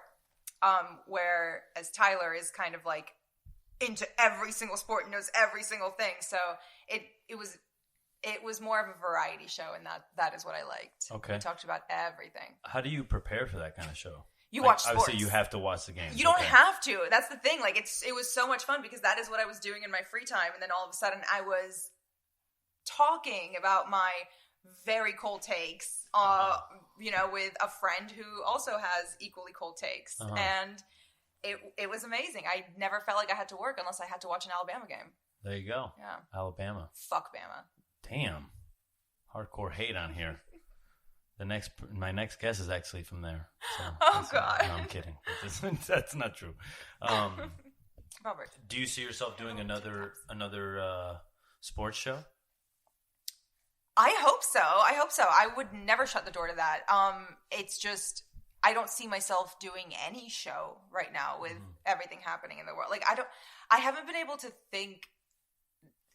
Whereas Tyler is kind of, like, into every single sport and knows every single thing. So it was more of a variety show, and that is what I liked. Okay. We talked about everything. How do you prepare for that kind of show? You watch sports. Obviously, you have to watch the games. You don't have to. That's the thing. Like, it was so much fun because that is what I was doing in my free time, and then all of a sudden I was talking about my very cold takes, with a friend who also has equally cold takes, and it was amazing. I never felt like I had to work unless I had to watch an Alabama game. There you go. Yeah. Alabama. Fuck Bama. Damn. Hardcore hate on here. My next guess is actually from there. So God. No, I'm kidding. That's not true. Robert. Do you see yourself doing another sports show? I hope so. I would never shut the door to that. It's just, I don't see myself doing any show right now with everything happening in the world. Like, I haven't been able to think,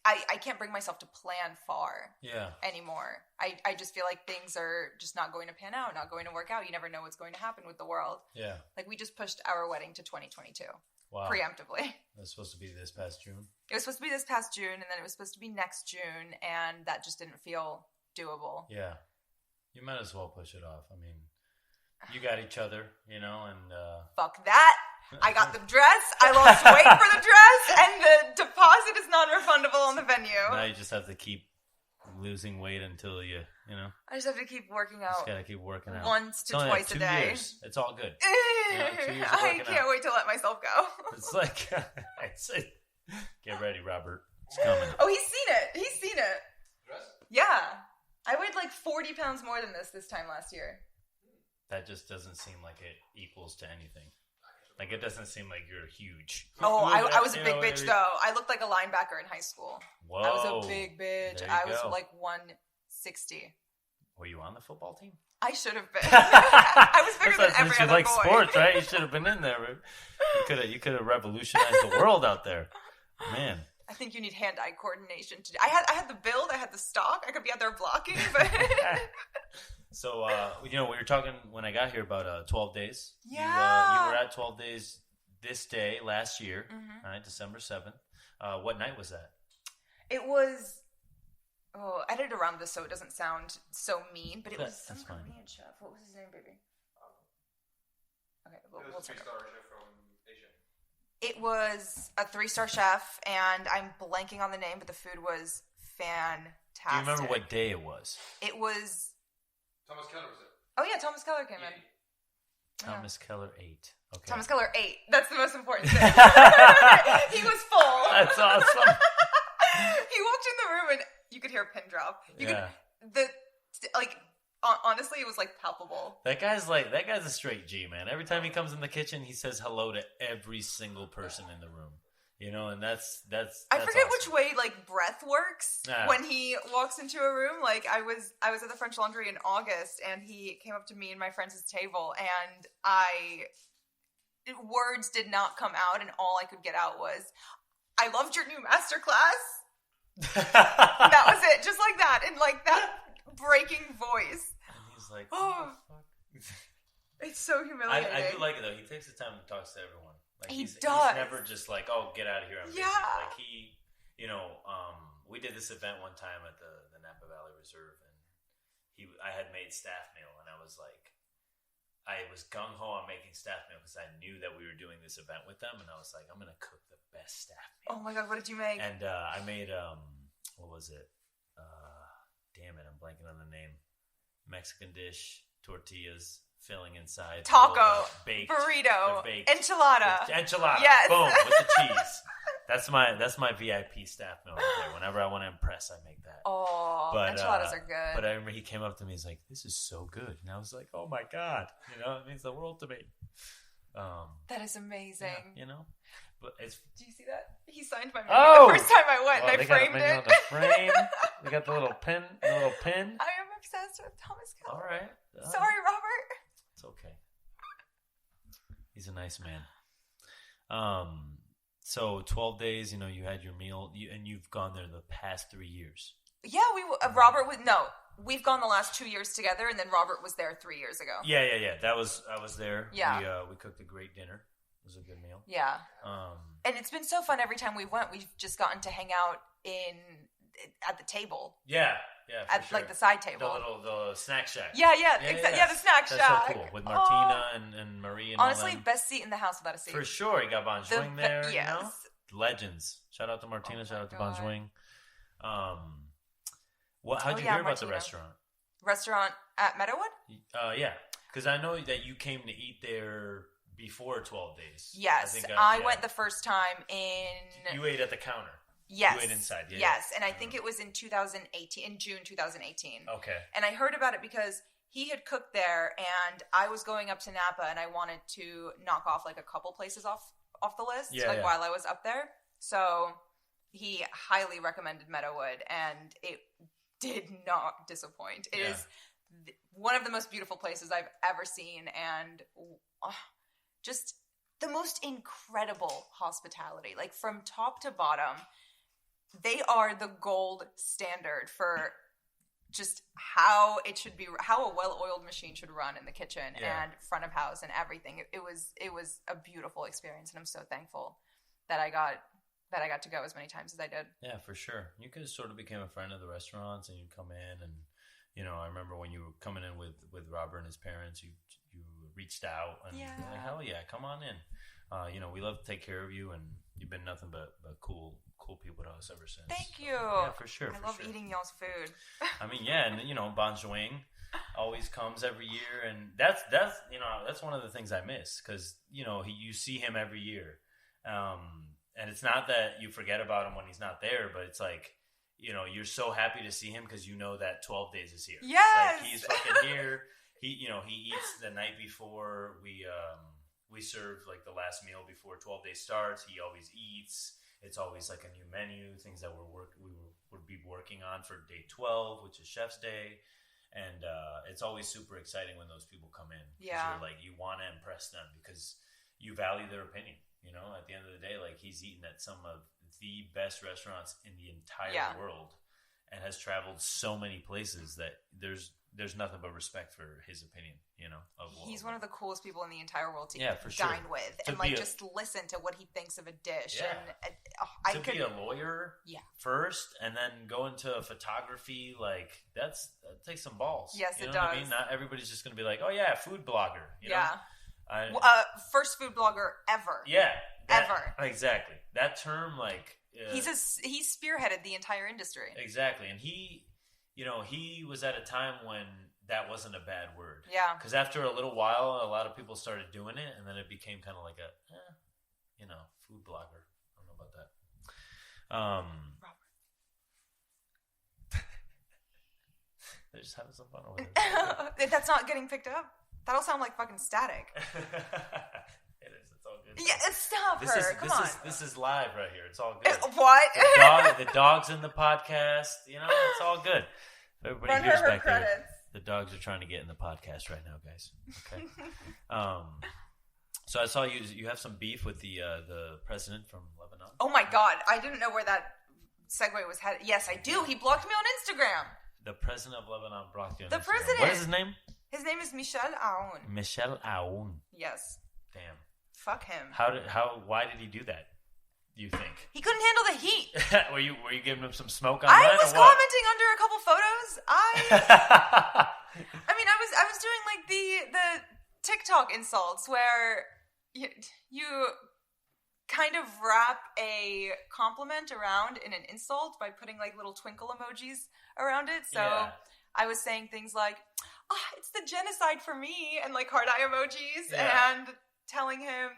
I can't bring myself to plan far anymore. I just feel like things are just not going to pan out, not going to work out. You never know what's going to happen with the world. Yeah. Like, we just pushed our wedding to 2022. Wow. Preemptively. It was supposed to be this past June? It was supposed to be this past June, and then it was supposed to be next June, and that just didn't feel doable. Yeah. You might as well push it off. I mean, you got each other, and... Fuck that! I got the dress, I lost weight for the dress, and the deposit is non-refundable on the venue. Now you just have to keep losing weight until you know. I just have to keep working out. Just gotta keep working out. Once to twice a day. 2 years. It's all good. 2 years I can't wait to let myself go. It's like, get ready, Robert. It's coming. Oh, he's seen it. Dress? Yeah. I weighed like 40 pounds more than this time last year. That just doesn't seem like it equals to anything. Like, it doesn't seem like you're huge. Oh, I was a big bitch, though. I looked like a linebacker in high school. Whoa. I was a big bitch. I was like 160. Were you on the football team? I should have been. I was bigger than every other boy. You like sports, right? You should have been in there. You could have revolutionized the world out there. Man. I think you need hand-eye coordination. I had the build. I had the stock. I could be out there blocking, but... So, we were talking when I got here about 12 days. Yeah. You were at 12 days this day last year, right? December 7th. What night was that? It was... Oh, I edited around this so it doesn't sound so mean, but it was some Korean chef. What was his name, baby? Okay, we'll it was a 3-star chef from Asia. It was a 3-star chef, and I'm blanking on the name, but the food was fantastic. Do you remember what day it was? It was... Thomas Keller was it? Oh, yeah, Thomas Keller came in. Thomas Keller ate. Okay. Thomas Keller ate. That's the most important thing. He was full. That's awesome. He walked in the room and you could hear a pin drop. Honestly, it was like palpable. That guy's a straight G, man. Every time he comes in the kitchen, he says hello to every single person in the room. And that's I forget awesome. which way like breath works when he walks into a room. Like I was at the French Laundry in August, and he came up to me and my friends' table, and words did not come out, and all I could get out was, "I loved your new masterclass." That was it, just like that, in like that breaking voice. And he's like, "Oh, it's so humiliating." I do like it though. He takes the time to talk to everyone. Like he does. He's never just like, "Oh, get out of here." I'm busy. Yeah. Like we did this event one time at the Napa Valley Reserve, and I had made staff meal, and I was gung ho on making staff meal because I knew that we were doing this event with them, and I was like, I'm gonna cook the best staff meal. Oh my god, what did you make? And I made what was it? Damn it, I'm blanking on the name. Mexican dish, tortillas. Filling inside taco, baked, burrito, baked, enchilada, yes, boom, with the cheese. That's my VIP staff meal right there. Whenever I want to impress, I make that. Oh, but, enchiladas are good. But I remember he came up to me, he's like, "This is so good," and I was like, "Oh my god!" It means the world to me. That is amazing. Yeah, but it's. Do you see that? He signed my menu the first time I went. Well, and I framed it. On the frame. We got the little pin. I am obsessed with Thomas All Keller. right. Sorry, Robert. It's okay. He's a nice man. So 12 days, you had your meal, and you've gone there the past 3 years. Yeah, Robert was we've gone the last 2 years together, and then Robert was there 3 years ago. Yeah. I was there. Yeah. We cooked a great dinner. It was a good meal. Yeah. And it's been so fun every time we went. We've just gotten to hang out at the table. Yeah. At sure. like the side table. The snack shack. Yeah, the snack shack. That's so cool. With Martina and Marie and honestly, all them. best seat in the house without a seat. For sure. You got Bon Joing there. Yes. Legends. Shout out to Martina. Shout out to Bon God. Joing. How'd you hear about the restaurant? Restaurant at Meadowood? Yeah. Because I know that you came to eat there before 12 days. Yes. I went the first time You ate at the counter. Yes. You ate inside. Yeah, yes. And I think it was in June 2018. Okay. And I heard about it because he had cooked there, and I was going up to Napa, and I wanted to knock off like a couple places off the list while I was up there. So he highly recommended Meadowood, and it did not disappoint. It is one of the most beautiful places I've ever seen, and just the most incredible hospitality. Like from top to bottom, they are the gold standard for just how it should be, how a well-oiled machine should run in the kitchen and front of house and everything. It was a beautiful experience, and I'm so thankful that I got to go as many times as I did. Yeah, for sure. You could sort of became a friend of the restaurants, and you'd come in, and I remember when you were coming in with Robert and his parents, you reached out and like, hell yeah, come on in. We love to take care of you, and you've been nothing but cool people to us ever since. Thank you. Yeah, for sure. I love eating y'all's food. I mean, yeah, and Bon Joing always comes every year, and that's one of the things I miss, because you see him every year, and it's not that you forget about him when he's not there, but it's like you're so happy to see him because that 12 days is here. Yes, like he's fucking here. He eats the night before we serve like the last meal before 12 days starts. He always eats. It's always like a new menu, things that we would be working on for day 12, which is Chef's Day. And it's always super exciting when those people come in. Yeah. You want to impress them because you value their opinion. At the end of the day, like he's eaten at some of the best restaurants in the entire world and has traveled so many places that there's nothing but respect for his opinion, he's one of the coolest people in the entire world to for dine sure. with, to and just listen to what he thinks of a dish. Yeah. And be a lawyer first, and then go into photography, like that takes some balls. Yes, you know it what does. I mean? Not everybody's just going to be like, oh yeah, food blogger. First food blogger ever. Yeah, ever. Exactly. That term, like he spearheaded the entire industry. Exactly, and he was at a time when that wasn't a bad word. Yeah. Because after a little while, a lot of people started doing it, and then it became kind of like food blogger. I don't know about that. Robert. They're just having some fun over there. That's not getting picked up. That'll sound like fucking static. It is. It's all good. Yeah, stop her. Come on. This is live right here. It's all good. What? The dog's in the podcast. It's all good. Everybody Run hears her back credits. there. The dogs are trying to get in the podcast right now, guys. Okay. So I saw you have some beef with the president from Lebanon. Oh my God! I didn't know where that segue was headed. Yes, I do. He blocked me on Instagram. The president of Lebanon blocked you on the Instagram. President. What is his name? His name is Michel Aoun. Michel Aoun. Yes. Damn. Fuck him. Why did he do that? You think he couldn't handle the heat? were you giving him some smoke on that? I was commenting under a couple photos. I mean, I was doing like the TikTok insults where you kind of wrap a compliment around in an insult by putting like little twinkle emojis around it. So I was saying things like, it's the genocide for me, and like heart eye emojis, and telling him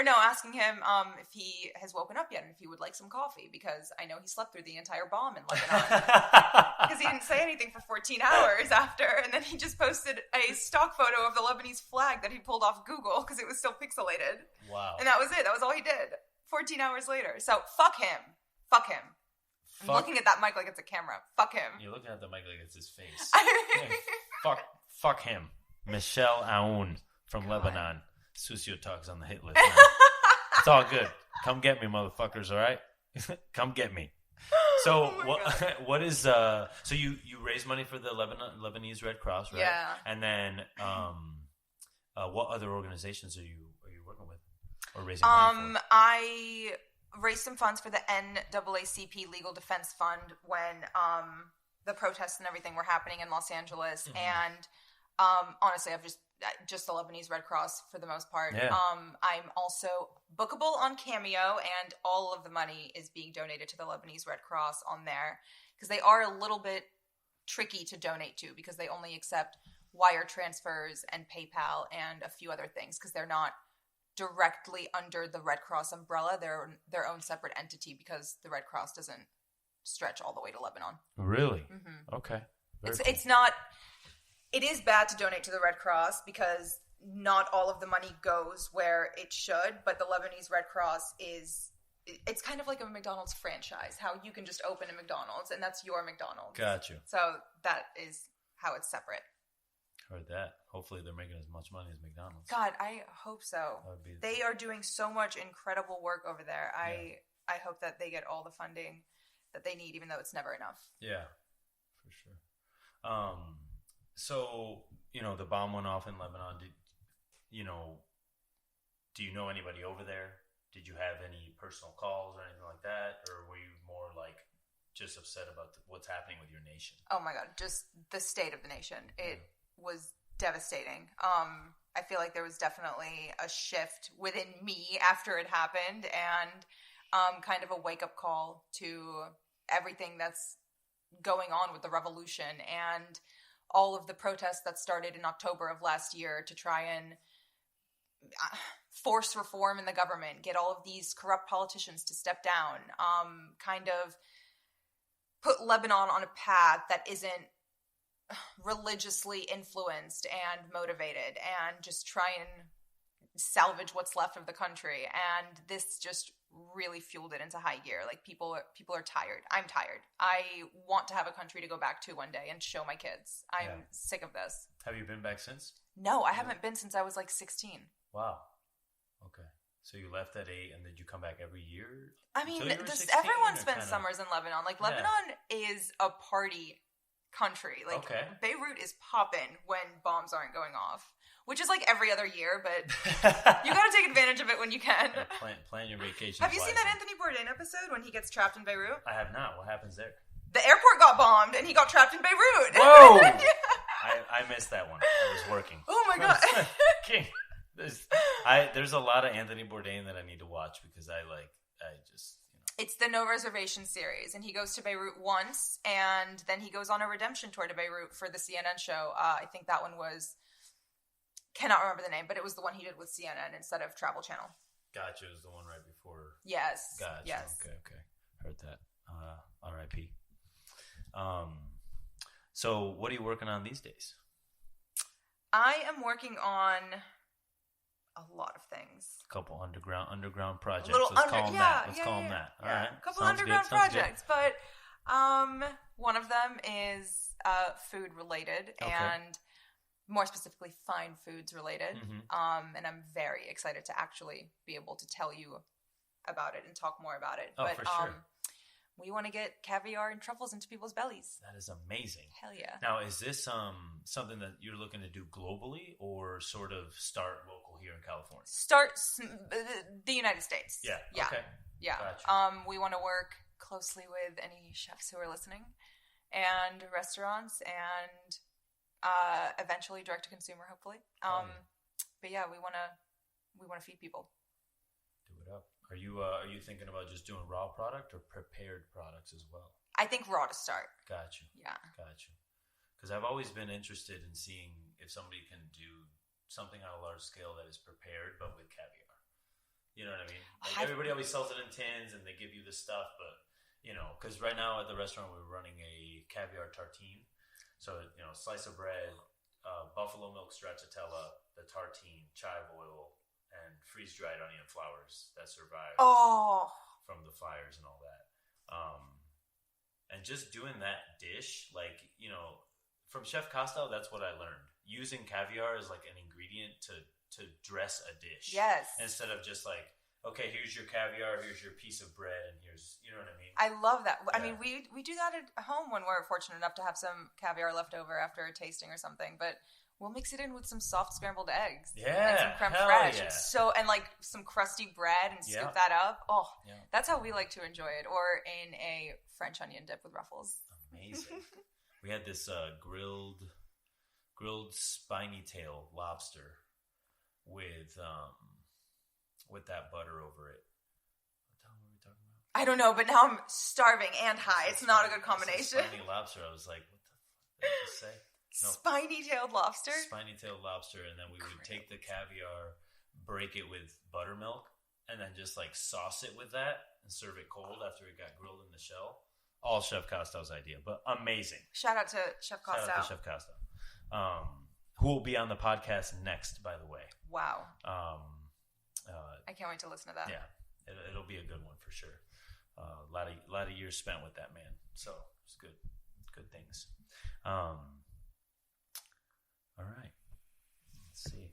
asking him if he has woken up yet and if he would like some coffee, because I know he slept through the entire bomb in Lebanon because he didn't say anything for 14 hours after, and then he just posted a stock photo of the Lebanese flag that he pulled off Google because it was still pixelated. Wow. And that was it. That was all he did. 14 hours later. So fuck him. Fuck him. I'm looking at that mic like it's a camera. Fuck him. You're looking at the mic like it's his face. I- Yeah, fuck him. Michel Aoun from Lebanon. Sucio talks on the hit list. Now. It's all good. Come get me, motherfuckers. All right, come get me. So what is so you raise money for the Lebanese Red Cross, right? Yeah. And then what other organizations are you working with or raising money for? I raised some funds for the NAACP Legal Defense Fund when the protests and everything were happening in Los Angeles, and honestly, I've just the Lebanese Red Cross for the most part. Yeah. I'm also bookable on Cameo, and all of the money is being donated to the Lebanese Red Cross on there because they are a little bit tricky to donate to because they only accept wire transfers and PayPal and a few other things because they're not directly under the Red Cross umbrella. They're their own separate entity because the Red Cross doesn't stretch all the way to Lebanon. Really? Mm-hmm. Okay. It's not. It is bad to donate to the Red Cross because not all of the money goes where it should, but the Lebanese Red Cross it's kind of like a McDonald's franchise, how you can just open a McDonald's and that's your McDonald's. Got you. So that is how it's separate. Heard that. Hopefully they're making as much money as McDonald's. God, I hope so. They are doing so much incredible work over there. I hope that they get all the funding that they need, even though it's never enough. Yeah, for sure. So, the bomb went off in Lebanon. Do you know anybody over there? Did you have any personal calls or anything like that? Or were you more like just upset about what's happening with your nation? Oh my God, just the state of the nation. It was devastating. I feel like there was definitely a shift within me after it happened and kind of a wake-up call to everything that's going on with the revolution and all of the protests that started in October of last year to try and force reform in the government, get all of these corrupt politicians to step down, kind of put Lebanon on a path that isn't religiously influenced and motivated and just try and salvage what's left of the country. And this just really fueled it into high gear. Like people are tired. I'm tired. I want to have a country to go back to one day and show my kids. I'm sick of this. Have you been back since? No, I haven't been since I was like 16. Wow. Okay. So you left at 8 and did you come back every year? I mean, everyone everyone spends summers in Lebanon. Like Lebanon is a party country. Like Beirut is popping when bombs aren't going off. Which is like every other year, but you got to take advantage of it when you can. Plan your vacation. Have you seen that Anthony Bourdain episode when he gets trapped in Beirut? I have not. What happens there? The airport got bombed and he got trapped in Beirut. Whoa! Yeah. I missed that one. I was working. Oh my God. King. There's a lot of Anthony Bourdain that I need to watch because I just. It's the No Reservation series, and he goes to Beirut once, and then he goes on a redemption tour to Beirut for the CNN show. I think that one was. Cannot remember the name, but it was the one he did with CNN instead of Travel Channel. Gotcha. It was the one right before. Yes. Gotcha. Yes. Okay. Heard that. R.I.P. So what are you working on these days? I am working on a lot of things. A couple underground projects. Let's call them that. All right. A couple underground projects, but one of them is food related and more specifically fine foods related. Mm-hmm. And I'm very excited to actually be able to tell you about it and talk more about it. Oh, but for sure. we want to get caviar and truffles into people's bellies. That is amazing. Hell yeah. Now, is this something that you're looking to do globally or sort of start local here in California? Start the United States. Yeah. Okay. Yeah. Gotcha. We want to work closely with any chefs who are listening and restaurants and eventually direct to consumer, hopefully. But yeah, we want to feed people. Do it up. Are you thinking about just doing raw product or prepared products as well? I think raw to start. Gotcha. Yeah. Gotcha. Because I've always been interested in seeing if somebody can do something on a large scale that is prepared but with caviar. You know what I mean? Like everybody always sells it in tins and they give you this stuff, but because right now at the restaurant we're running a caviar tartine. So slice of bread, buffalo milk stracciatella, the tartine, chive oil, and freeze-dried onion flowers that survive from the fires and all that. And just doing that dish, like, you know, from Chef Costello, that's what I learned. Using caviar as like an ingredient to dress a dish. Yes. Instead of just like, okay, here's your caviar, here's your piece of bread, and here's, you know what I mean? I love that. I Yeah. mean, we do that at home when we're fortunate enough to have some caviar left over after a tasting or something, but we'll mix it in with some soft scrambled eggs. Yeah, And some creme hell fraiche. yeah. And like some crusty bread and scoop Yeah. that up. Oh, Yeah. that's how we like to enjoy it. Or in a French onion dip with ruffles. Amazing. We had this grilled spiny tail lobster with that butter over it. What the hell were we talking about? I don't know, but now I'm starving and high. It's not a good combination. Spiny lobster. I was like, what the fuck did I just say? No. Spiny-tailed lobster? Spiny-tailed lobster, and then we would take the caviar, break it with buttermilk, and then just like sauce it with that and serve it cold after it got grilled in the shell. All Chef Costello's idea, but amazing. Shout out to Chef Costello. Shout out to Chef Costello. Who will be on the podcast next, by the way. Wow. I can't wait to listen to that. Yeah, it'll be a good one for sure. A lot of years spent with that man, so it's good things. All right, let's see.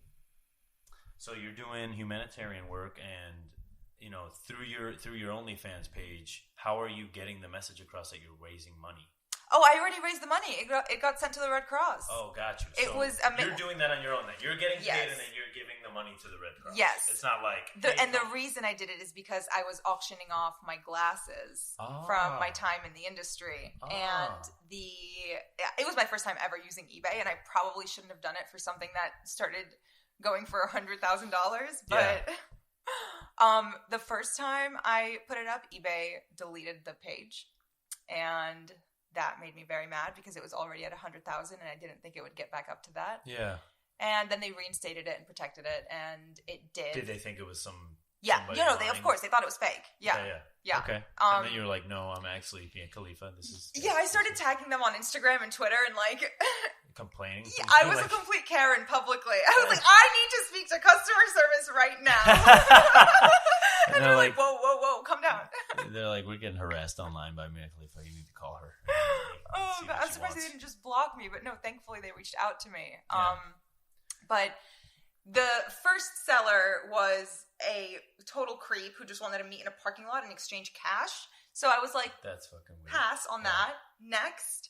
So you're doing humanitarian work, and you know through your OnlyFans page, how are you getting the message across that you're raising money? Oh, I already raised the money. It got sent to the Red Cross. Oh, got you. It was you're doing that on your own. Then you're getting paid, Yes. and then you're giving the money to the Red Cross. Yes. It's not like The reason I did it is because I was auctioning off my glasses from my time in the industry, and it was my first time ever using eBay, and I probably shouldn't have done it for something that started going for $100,000. But the first time I put it up, eBay deleted the page, and that made me very mad because it was already at 100,000, and I didn't think it would get back up to that. Yeah. And then they reinstated it and protected it, and it did. Did they think it was some? Yeah, somebody they of lying? course they thought it was fake. Yeah. Okay. And then you were like, "No, I'm actually Khalifa. This is." Yeah, I started tagging them on Instagram and Twitter, and like complaining. Yeah, I was a complete Karen publicly. I was like, I need to speak to customer service right now. And they're like, whoa, calm down. They're like, we're getting harassed online by Mia Khalifa. You need to call her. I'm surprised they didn't just block me, but no, thankfully they reached out to me. Yeah. But the first seller was a total creep who just wanted to meet in a parking lot and exchange cash. So I was like, that's fucking weird. Pass on that. Next,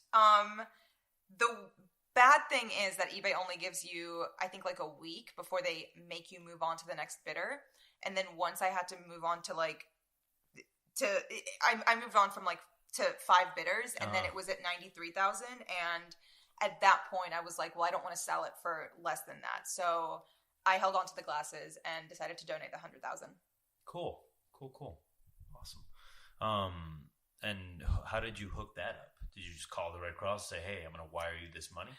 the bad thing is that eBay only gives you, I think, like a week before they make you move on to the next bidder. And then once I had to move on to I moved on from to 5 bidders, and then it was at 93,000. And at that point, I was like, well, I don't want to sell it for less than that. So I held on to the glasses and decided to donate the 100,000. Cool. Awesome. And how did you hook that up? Did you just call the Red Cross and say, hey, I'm going to wire you this money?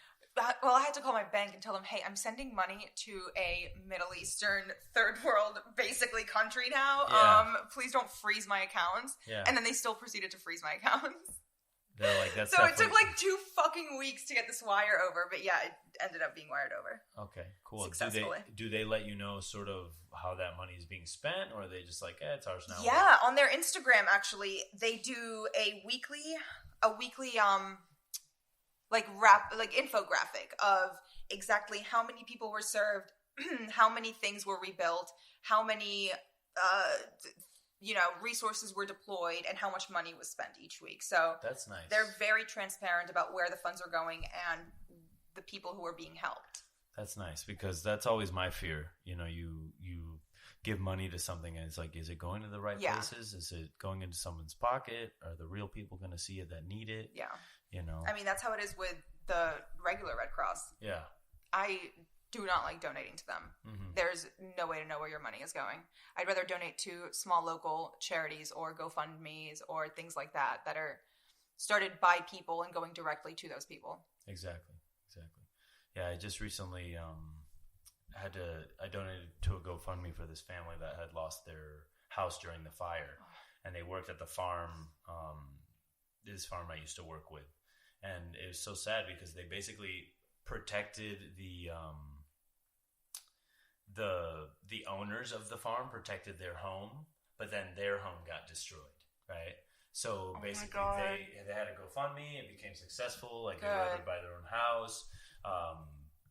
Well, I had to call my bank and tell them, hey, I'm sending money to a Middle Eastern third world, basically, country now. Yeah. Please don't freeze my accounts. Yeah. And then they still proceeded to freeze my accounts. They're like, that's So it took 2 fucking weeks to get this wire over. But yeah, it ended up being wired over. Okay, cool. Successfully. Do they let you know sort of how that money is being spent, or are they just like, it's ours now? Yeah, on their Instagram, actually, they do a weekly infographic of exactly how many people were served, how many things were rebuilt, how many resources were deployed, and how much money was spent each week. So that's nice. They're very transparent about where the funds are going and the people who are being helped. That's nice, because that's always my fear. You give money to something and it's like, is it going to the right places? Is it going into someone's pocket? Are the real people going to see it that need it? Yeah. I mean, that's how it is with the regular Red Cross. Yeah. I do not like donating to them. Mm-hmm. There's no way to know where your money is going. I'd rather donate to small local charities or GoFundMe's or things like that are started by people and going directly to those people. Exactly. Yeah, I just recently I donated to a GoFundMe for this family that had lost their house during the fire, and they worked at the farm, this farm I used to work with, and it was so sad because they basically protected the owners of the farm, protected their home, but then their home got destroyed, right? So my basically, God. they had a GoFundMe. It became successful. Like they Good. were able to buy their own house.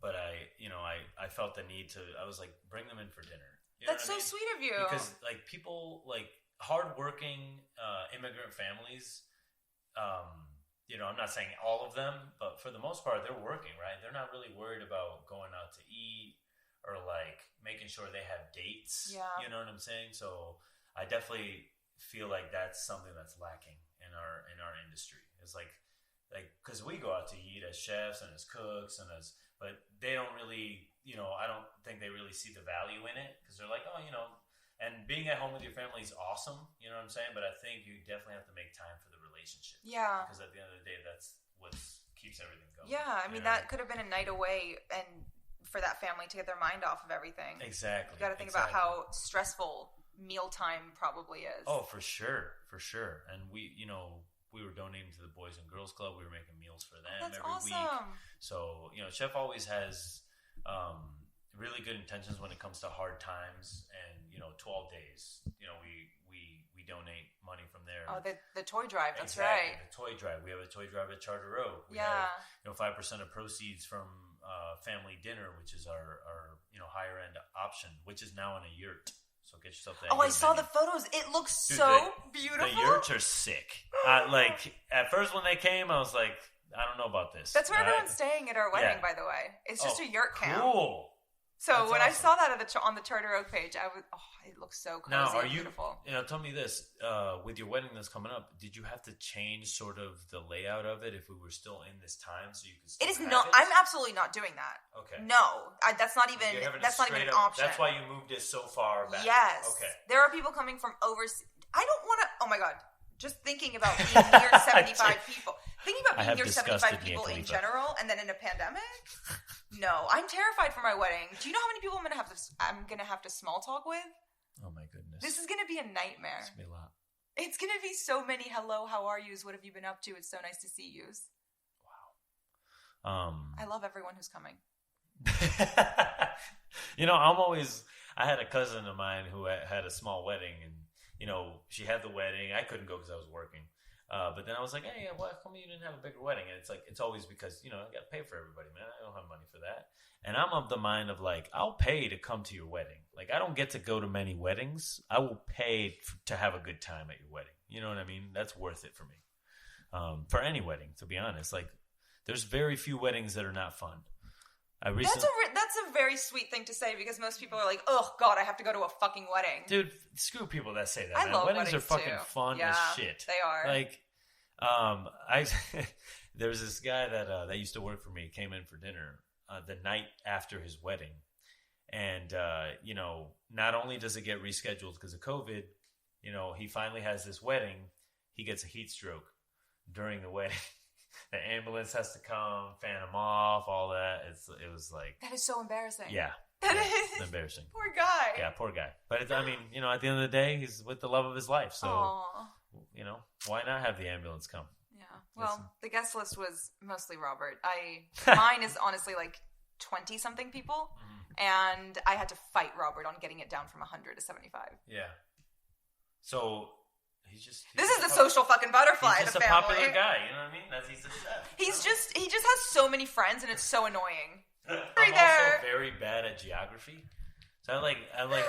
But I felt the need to. I was like, bring them in for dinner. You know That's what I so mean? sweet of you. Because like people, like hardworking immigrant families. I'm not saying all of them, but for the most part, they're working, right? They're not really worried about going out to eat or like making sure they have dates. Yeah. You know what I'm saying? So I definitely feel like that's something that's lacking in our industry. It's like because we go out to eat as chefs and as cooks but they don't really, I don't think they really see the value in it because they're like, and being at home with your family is awesome, you know what I'm saying? But I think you definitely have to make time for the relationship. Yeah. Because at the end of the day, that's what keeps everything going. Yeah, I mean, that could have been a night away and for that family to get their mind off of everything. Exactly. You got to think about how stressful mealtime probably is. Oh, for sure. And we were donating to the Boys and Girls Club. We were making meals for them That's every week. awesome. So, Chef always has really good intentions when it comes to hard times and 12 days. We donate money from there. Oh, the toy drive. That's exactly, right. the toy drive. We have a toy drive at Charter Oak. We Yeah. have 5% of proceeds from family dinner, which is our higher end option, which is now in a yurt. So get yourself that. Oh, I yurt saw menu. the photos. It looks Dude, so beautiful. The yurts are sick. Like at first when they came, I was like, I don't know about this. That's where right? everyone's staying at our wedding, Yeah. by the way. It's just a yurt camp. Cool. So That's when I awesome. saw that on the Charter Oak page, it looks so cozy Now, are and you? beautiful. Tell me this: with your wedding that's coming up, did you have to change sort of the layout of it if we were still in this time, so you could? Still It is have not. it? I'm absolutely not doing that. Okay. No, that's not even. You're having a That's not even an straight up- option. That's why you moved it so far back. Yes. Okay. There are people coming from overseas. I don't want to. Oh my god. Just thinking about being near 75 people. Thinking about I being have near disgusted 75 Mia people in Khalifa. general, and then in a pandemic. No, I'm terrified for my wedding. Do you know how many people I'm gonna have to small talk with? Oh my goodness. This is gonna be a nightmare. It's gonna be a lot. It's gonna be so many hello, how are yous? What have you been up to? It's so nice to see yous. Wow. I love everyone who's coming. I had a cousin of mine who had a small wedding, and she had the wedding. I couldn't go because I was working. But then I was like, hey, how come you didn't have a bigger wedding? And it's like, it's always because, I got to pay for everybody, man. I don't have money for that. And I'm of the mind of like, I'll pay to come to your wedding. Like, I don't get to go to many weddings. I will pay to have a good time at your wedding. You know what I mean? That's worth it for me. For any wedding, to be honest. Like, there's very few weddings that are not fun. That's a very sweet thing to say because most people are like, oh god, I have to go to a fucking wedding. Dude, screw people that say that. I man. love weddings are weddings, fucking too. fun Yeah, as shit. they are. Like, there was this guy that used to work for me. Came in for dinner the night after his wedding, and not only does it get rescheduled because of COVID, he finally has this wedding. He gets a heat stroke during the wedding. The ambulance has to come, fan him off, all that. It was like... That is so embarrassing. Yeah. That It's is... embarrassing. Poor guy. Yeah, poor guy. But, at the end of the day, he's with the love of his life. So, Aww. Why not have the ambulance come? Yeah. Well, the guest list was mostly Robert. Mine is honestly like 20-something people, and I had to fight Robert on getting it down from 100 to 75. Yeah. So... This is the social fucking butterfly He's of just the a family. popular guy, you know what I mean? He's a chef. He just has so many friends, and it's so annoying. I'm Right there. also very bad at geography, so I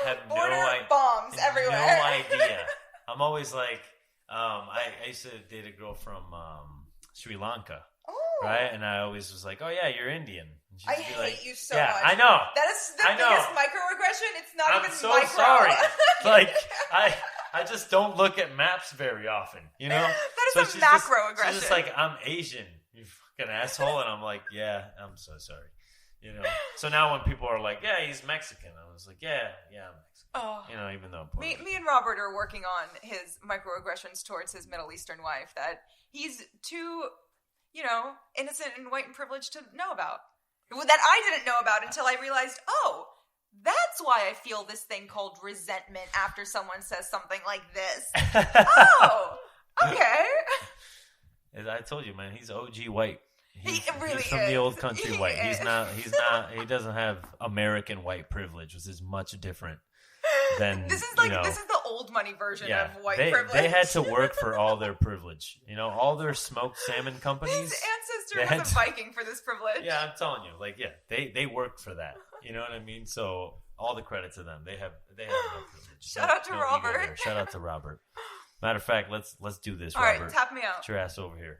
have Border no idea. bombs everywhere. No idea. I'm always like, I used to date a girl from Sri Lanka, Ooh. right? And I always was like, oh yeah, you're Indian. And she'd I be hate like, you so yeah, much. I know. That is the I know. biggest microaggression. It's not I'm even so micro. sorry. Like I just don't look at maps very often, That is a she's macroaggression. She's just like, I'm Asian, you fucking asshole, and I'm like, yeah, I'm so sorry, So now when people are like, yeah, he's Mexican, I was like, yeah, I'm Mexican. Oh. Even though Me and Robert are working on his microaggressions towards his Middle Eastern wife that he's too, innocent and white and privileged to know about. That I didn't know about until I realized, oh, that's why I feel this thing called resentment after someone says something like this. Oh, okay. I told you, man, he's OG white. He really he's from is. the old country He white. is. He doesn't have American white privilege, which is much different than, This is the old money version Yeah, of white they privilege. had to work for all their privilege. You know, all their smoked salmon companies. His they ancestor had was to- a Viking for this privilege. Yeah, I'm telling you, like, yeah, they worked for that. You know what I mean? So all the credit to them. They have no privilege. Shout out to ego Robert. there. Shout out to Robert. Matter of fact, let's do this, All Robert. right, tap me out. Get your ass over here.